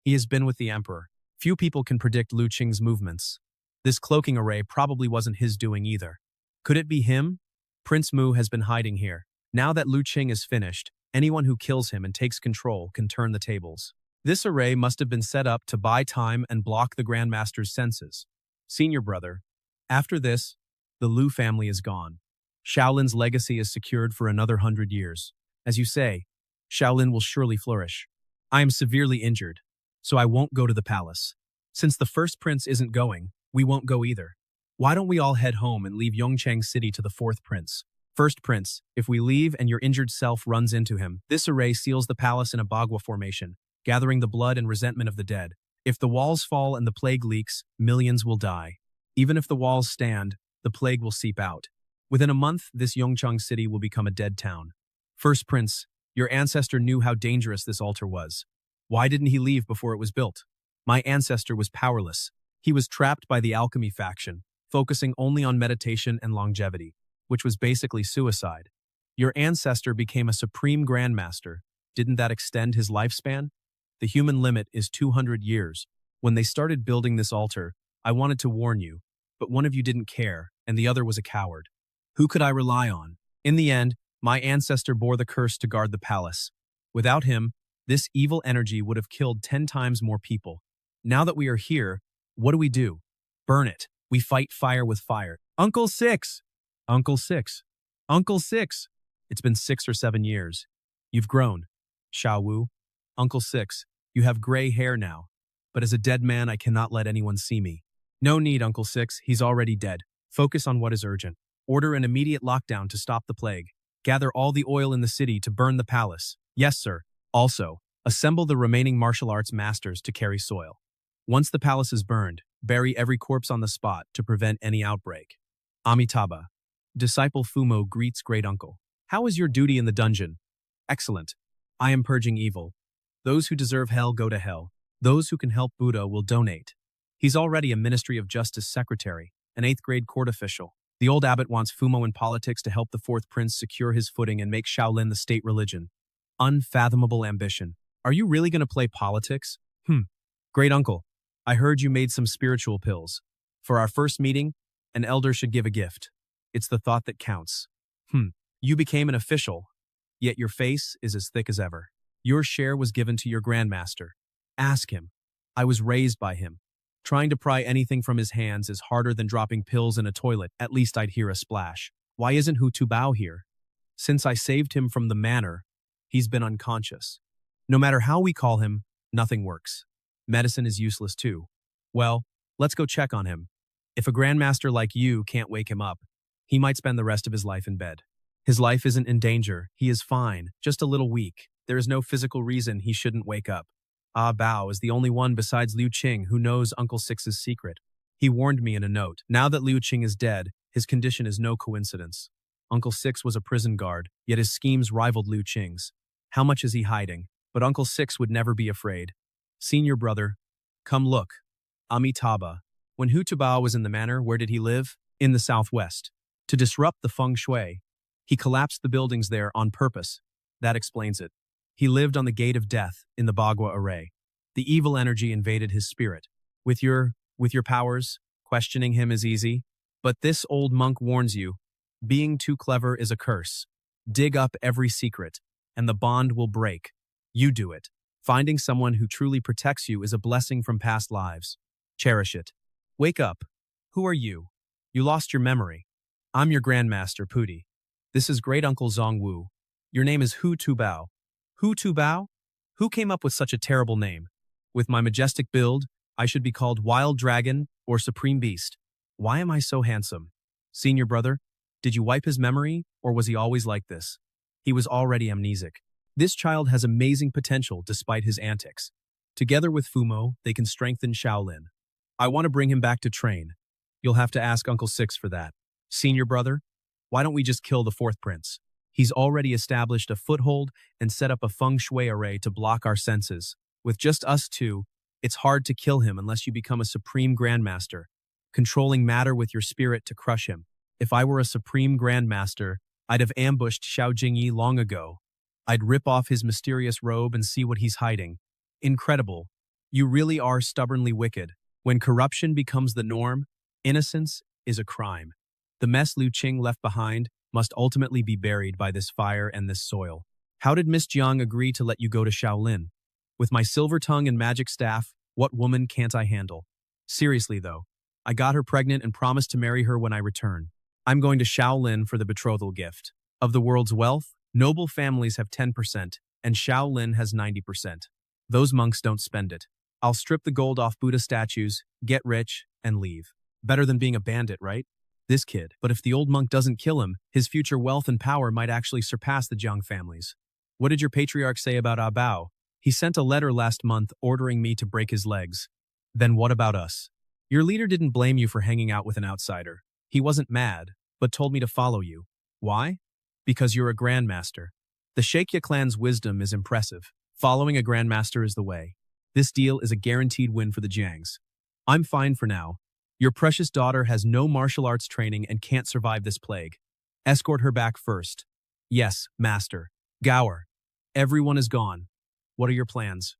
he has been with the emperor. Few people can predict Liu Qing's movements. This cloaking array probably wasn't his doing either. Could it be him? Prince Mu has been hiding here. Now that Liu Qing is finished, anyone who kills him and takes control can turn the tables. This array must have been set up to buy time and block the Grandmaster's senses. Senior brother, after this, the Liu family is gone. Shaolin's legacy is secured for another 100 years. As you say, Shaolin will surely flourish. I am severely injured, so I won't go to the palace. Since the first prince isn't going, we won't go either. Why don't we all head home and leave Yongchang City to the fourth prince? First prince, if we leave and your injured self runs into him, this array seals the palace in a Bagua formation, gathering the blood and resentment of the dead. If the walls fall and the plague leaks, millions will die. Even if the walls stand, the plague will seep out. Within a month, this Yongchang City will become a dead town. First prince, your ancestor knew how dangerous this altar was. Why didn't he leave before it was built? My ancestor was powerless. He was trapped by the alchemy faction, focusing only on meditation and longevity, which was basically suicide. Your ancestor became a supreme grandmaster. Didn't that extend his lifespan? The human limit is 200 years. When they started building this altar, I wanted to warn you, but one of you didn't care, and the other was a coward. Who could I rely on? In the end, my ancestor bore the curse to guard the palace. Without him, this evil energy would have killed 10 times more people. Now that we are here, what do? Burn it. We fight fire with fire. Uncle Six! Uncle Six! Uncle Six! It's been 6 or 7 years. You've grown. Xiao Wu. Uncle Six, you have gray hair now. But as a dead man, I cannot let anyone see me. No need, Uncle Six. He's already dead. Focus on what is urgent. Order an immediate lockdown to stop the plague. Gather all the oil in the city to burn the palace. Yes, sir. Also, assemble the remaining martial arts masters to carry soil. Once the palace is burned, bury every corpse on the spot to prevent any outbreak. Amitabha. Disciple Fumo greets great uncle. How is your duty in the dungeon? Excellent. I am purging evil. Those who deserve hell go to hell. Those who can help Buddha will donate. He's already a Ministry of Justice secretary, an 8th grade court official. The old abbot wants Fumo in politics to help the 4th prince secure his footing and make Shaolin the state religion. Unfathomable ambition. Are you really going to play politics? Great uncle, I heard you made some spiritual pills. For our first meeting, an elder should give a gift. It's the thought that counts. You became an official, yet your face is as thick as ever. Your share was given to your grandmaster. Ask him. I was raised by him. Trying to pry anything from his hands is harder than dropping pills in a toilet. At least I'd hear a splash. Why isn't Hu Tubao here? Since I saved him from the manor, he's been unconscious. No matter how we call him, nothing works. Medicine is useless too. Well, let's go check on him. If a grandmaster like you can't wake him up, he might spend the rest of his life in bed. His life isn't in danger. He is fine, just a little weak. There is no physical reason he shouldn't wake up. Ah Bao is the only one besides Liu Qing who knows Uncle Six's secret. He warned me in a note. Now that Liu Qing is dead, his condition is no coincidence. Uncle Six was a prison guard, yet his schemes rivaled Liu Qing's. How much is he hiding? But Uncle Six would never be afraid. Senior brother, come look. Amitabha. When Hu Tubao was in the manor, where did he live? In the southwest. To disrupt the feng shui. He collapsed the buildings there on purpose. That explains it. He lived on the gate of death in the Bagua array. The evil energy invaded his spirit. With your powers, questioning him is easy. But this old monk warns you, being too clever is a curse. Dig up every secret, and the bond will break. You do it. Finding someone who truly protects you is a blessing from past lives. Cherish it. Wake up. Who are you? You lost your memory. I'm your grandmaster, Pudi. This is great uncle Zongwu. Your name is Hu Tubao. Hu Tubao? Who came up with such a terrible name? With my majestic build, I should be called Wild Dragon or Supreme Beast. Why am I so handsome? Senior brother, did you wipe his memory, or was he always like this? He was already amnesic. This child has amazing potential despite his antics. Together with Fumo, they can strengthen Shaolin. I want to bring him back to train. You'll have to ask Uncle Six for that. Senior brother, why don't we just kill the 4th prince? He's already established a foothold and set up a feng shui array to block our senses. With just us two, it's hard to kill him unless you become a supreme grandmaster, controlling matter with your spirit to crush him. If I were a supreme grandmaster, I'd have ambushed Xiao Jingyi long ago. I'd rip off his mysterious robe and see what he's hiding. Incredible. You really are stubbornly wicked. When corruption becomes the norm, innocence is a crime. The mess Liu Qing left behind must ultimately be buried by this fire and this soil. How did Miss Jiang agree to let you go to Shaolin? With my silver tongue and magic staff, what woman can't I handle? Seriously though, I got her pregnant and promised to marry her when I return. I'm going to Shaolin for the betrothal gift. Of the world's wealth, noble families have 10%, and Shaolin has 90%. Those monks don't spend it. I'll strip the gold off Buddha statues, get rich, and leave. Better than being a bandit, right? This kid. But if the old monk doesn't kill him, his future wealth and power might actually surpass the Jiang families. What did your patriarch say about Ah Bao? He sent a letter last month ordering me to break his legs. Then what about us? Your leader didn't blame you for hanging out with an outsider. He wasn't mad, but told me to follow you. Why? Because you're a grandmaster. The Shakya clan's wisdom is impressive. Following a grandmaster is the way. This deal is a guaranteed win for the Jiangs. I'm fine for now. Your precious daughter has no martial arts training and can't survive this plague. Escort her back first. Yes, master. Gower. Everyone is gone. What are your plans?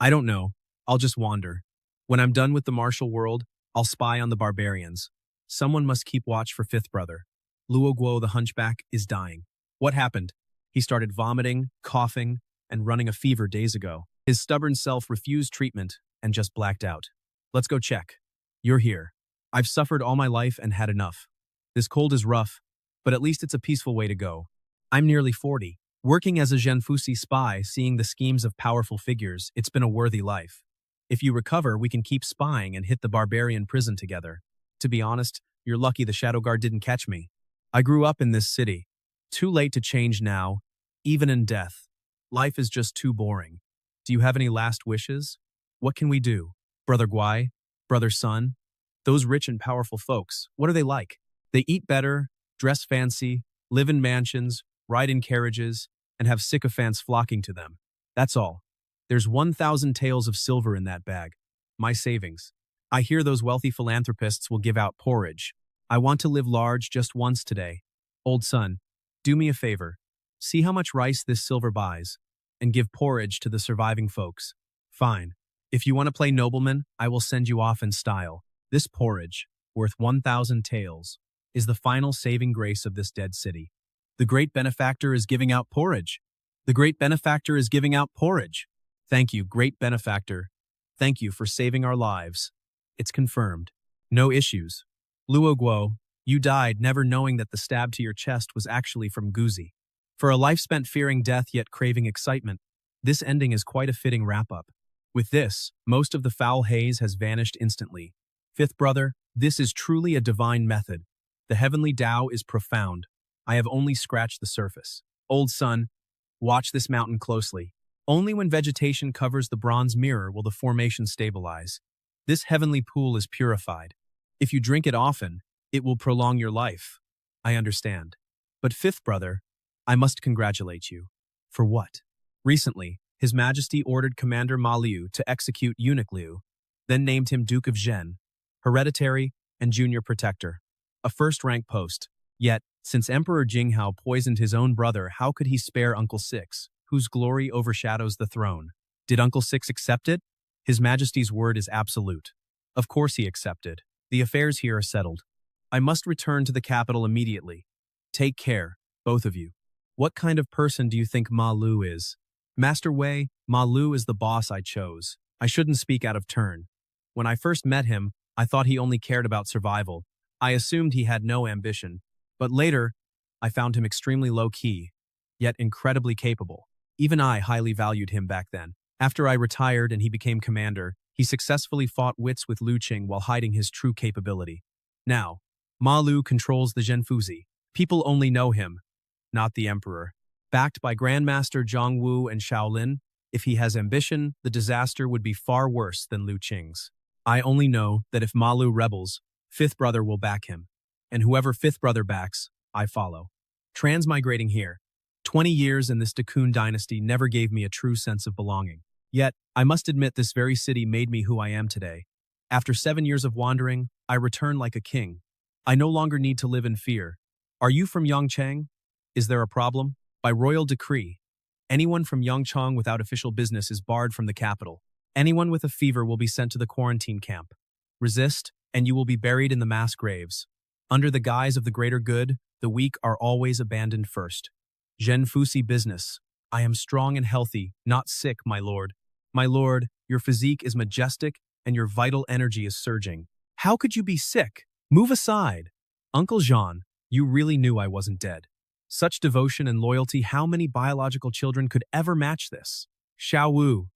I don't know. I'll just wander. When I'm done with the martial world, I'll spy on the barbarians. Someone must keep watch for fifth brother. Luo Guo the hunchback is dying. What happened? He started vomiting, coughing, and running a fever days ago. His stubborn self refused treatment and just blacked out. Let's go check. You're here. I've suffered all my life and had enough. This cold is rough, but at least it's a peaceful way to go. I'm nearly 40. Working as a Zhenfusi spy, seeing the schemes of powerful figures, it's been a worthy life. If you recover, we can keep spying and hit the barbarian prison together. To be honest, you're lucky the Shadow Guard didn't catch me. I grew up in this city. Too late to change now, even in death. Life is just too boring. Do you have any last wishes? What can we do? Brother Guai? Brother Sun? Those rich and powerful folks, what are they like? They eat better, dress fancy, live in mansions, ride in carriages, and have sycophants flocking to them. That's all. There's 1,000 taels of silver in that bag. My savings. I hear those wealthy philanthropists will give out porridge. I want to live large just once today. Old son, do me a favor. See how much rice this silver buys, and give porridge to the surviving folks. Fine. If you want to play nobleman, I will send you off in style. This porridge, worth 1,000 taels, is the final saving grace of this dead city. The great benefactor is giving out porridge. The great benefactor is giving out porridge. Thank you, great benefactor. Thank you for saving our lives. It's confirmed. No issues. Luo Guo, you died never knowing that the stab to your chest was actually from Guzi. For a life spent fearing death yet craving excitement, this ending is quite a fitting wrap-up. With this, most of the foul haze has vanished instantly. Fifth brother, this is truly a divine method. The heavenly Tao is profound. I have only scratched the surface. Old son, watch this mountain closely. Only when vegetation covers the bronze mirror will the formation stabilize. This heavenly pool is purified. If you drink it often, it will prolong your life. I understand. But fifth brother, I must congratulate you. For what? Recently, His Majesty ordered Commander Ma Liu to execute Eunuch Liu, then named him Duke of Zhen, hereditary and junior protector, a first-rank post. Yet, since Emperor Jinghao poisoned his own brother, how could he spare Uncle Six, whose glory overshadows the throne? Did Uncle Six accept it? His Majesty's word is absolute. Of course he accepted. The affairs here are settled. I must return to the capital immediately. Take care, both of you. What kind of person do you think Ma Lu is? Master Wei, Ma Lu is the boss I chose. I shouldn't speak out of turn. When I first met him, I thought he only cared about survival. I assumed he had no ambition. But later, I found him extremely low-key, yet incredibly capable. Even I highly valued him back then. After I retired and he became commander, he successfully fought wits with Lu Qing while hiding his true capability. Now, Ma Lu controls the Zhenfuzi. People only know him, not the emperor. Backed by Grandmaster Zhang Wu and Shaolin, if he has ambition, the disaster would be far worse than Lu Qing's. I only know that if Ma Lu rebels, fifth brother will back him. And whoever fifth brother backs, I follow. Transmigrating here. 20 years in this Kun Dynasty never gave me a true sense of belonging. Yet, I must admit this very city made me who I am today. After 7 years of wandering, I return like a king. I no longer need to live in fear. Are you from Yangchang? Is there a problem? By royal decree, anyone from Yangchang without official business is barred from the capital. Anyone with a fever will be sent to the quarantine camp. Resist, and you will be buried in the mass graves. Under the guise of the greater good, the weak are always abandoned first. Zhenfusi business. I am strong and healthy, not sick, my lord. My lord, your physique is majestic and your vital energy is surging. How could you be sick? Move aside. Uncle Jean, you really knew I wasn't dead. Such devotion and loyalty, how many biological children could ever match this? Xiao Wu,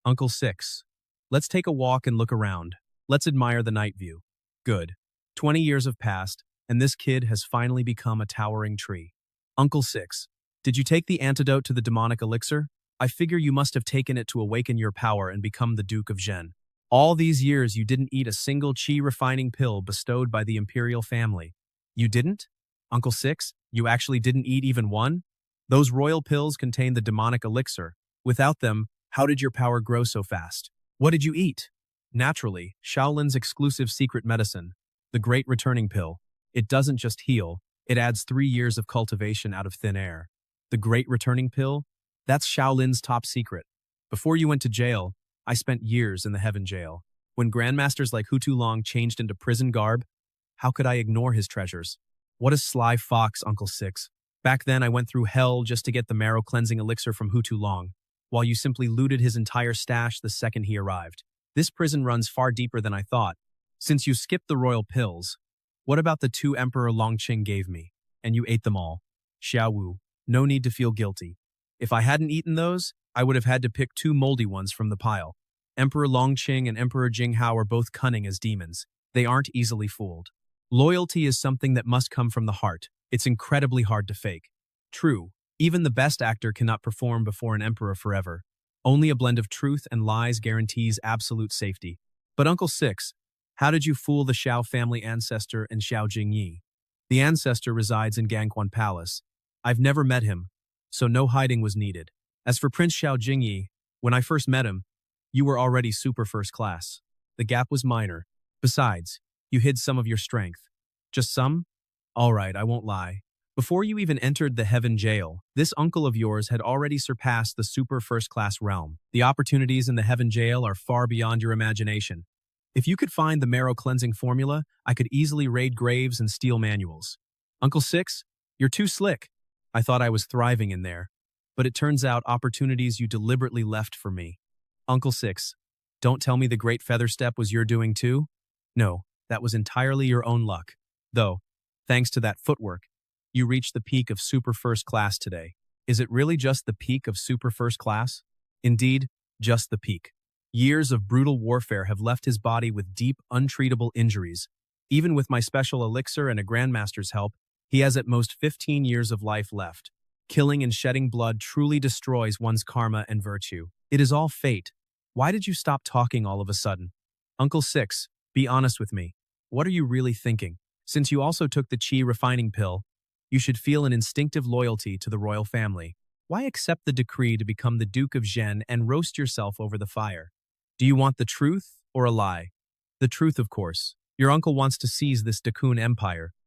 Uncle Six. Let's take a walk and look around. Let's admire the night view. Good. 20 years have passed, and this kid has finally become a towering tree. Uncle Six, did you take the antidote to the demonic elixir? I figure you must have taken it to awaken your power and become the Duke of Zhen. All these years you didn't eat a single qi-refining pill bestowed by the imperial family. You didn't? Uncle Six, you actually didn't eat even one? Those royal pills contain the demonic elixir. Without them, How did your power grow so fast? What did you eat? Naturally, Shaolin's exclusive secret medicine, the Great Returning Pill. It doesn't just heal, it adds 3 years of cultivation out of thin air. The Great Returning Pill? That's Shaolin's top secret. Before you went to jail, I spent years in the heaven jail. When grandmasters like Hu Long changed into prison garb, how could I ignore his treasures? What a sly fox, Uncle Six. Back then I went through hell just to get the marrow cleansing elixir from Hu Long, while you simply looted his entire stash the second he arrived. This prison runs far deeper than I thought. Since you skipped the royal pills, what about the 2 Emperor Longqing gave me? And you ate them all. Xiao Wu, no need to feel guilty. If I hadn't eaten those, I would have had to pick 2 moldy ones from the pile. Emperor Longqing and Emperor Jinghao are both cunning as demons. They aren't easily fooled. Loyalty is something that must come from the heart. It's incredibly hard to fake. True, even the best actor cannot perform before an emperor forever. Only a blend of truth and lies guarantees absolute safety. But Uncle Six, how did you fool the Xiao family ancestor and Xiao Jingyi? The ancestor resides in Gangquan Palace. I've never met him, so no hiding was needed. As for Prince Xiao Jingyi, when I first met him, you were already super first class. The gap was minor. Besides, you hid some of your strength. Just some? All right, I won't lie. Before you even entered the heaven jail, this uncle of yours had already surpassed the super first-class realm. The opportunities in the heaven jail are far beyond your imagination. If you could find the marrow cleansing formula, I could easily raid graves and steal manuals. Uncle Six, you're too slick. I thought I was thriving in there. But it turns out opportunities you deliberately left for me. Uncle Six, don't tell me the Great Feather Step was your doing too? No, that was entirely your own luck. Though, thanks to that footwork, you reached the peak of super first class today. Is it really just the peak of super first class? Indeed, just the peak. Years of brutal warfare have left his body with deep, untreatable injuries. Even with my special elixir and a grandmaster's help, he has at most 15 years of life left. Killing and shedding blood truly destroys one's karma and virtue. It is all fate. Why did you stop talking all of a sudden? Uncle Six, be honest with me. What are you really thinking? Since you also took the qi refining pill, you should feel an instinctive loyalty to the royal family. Why accept the decree to become the Duke of Zhen and roast yourself over the fire? Do you want the truth or a lie? The truth, of course. Your uncle wants to seize this Dakun empire,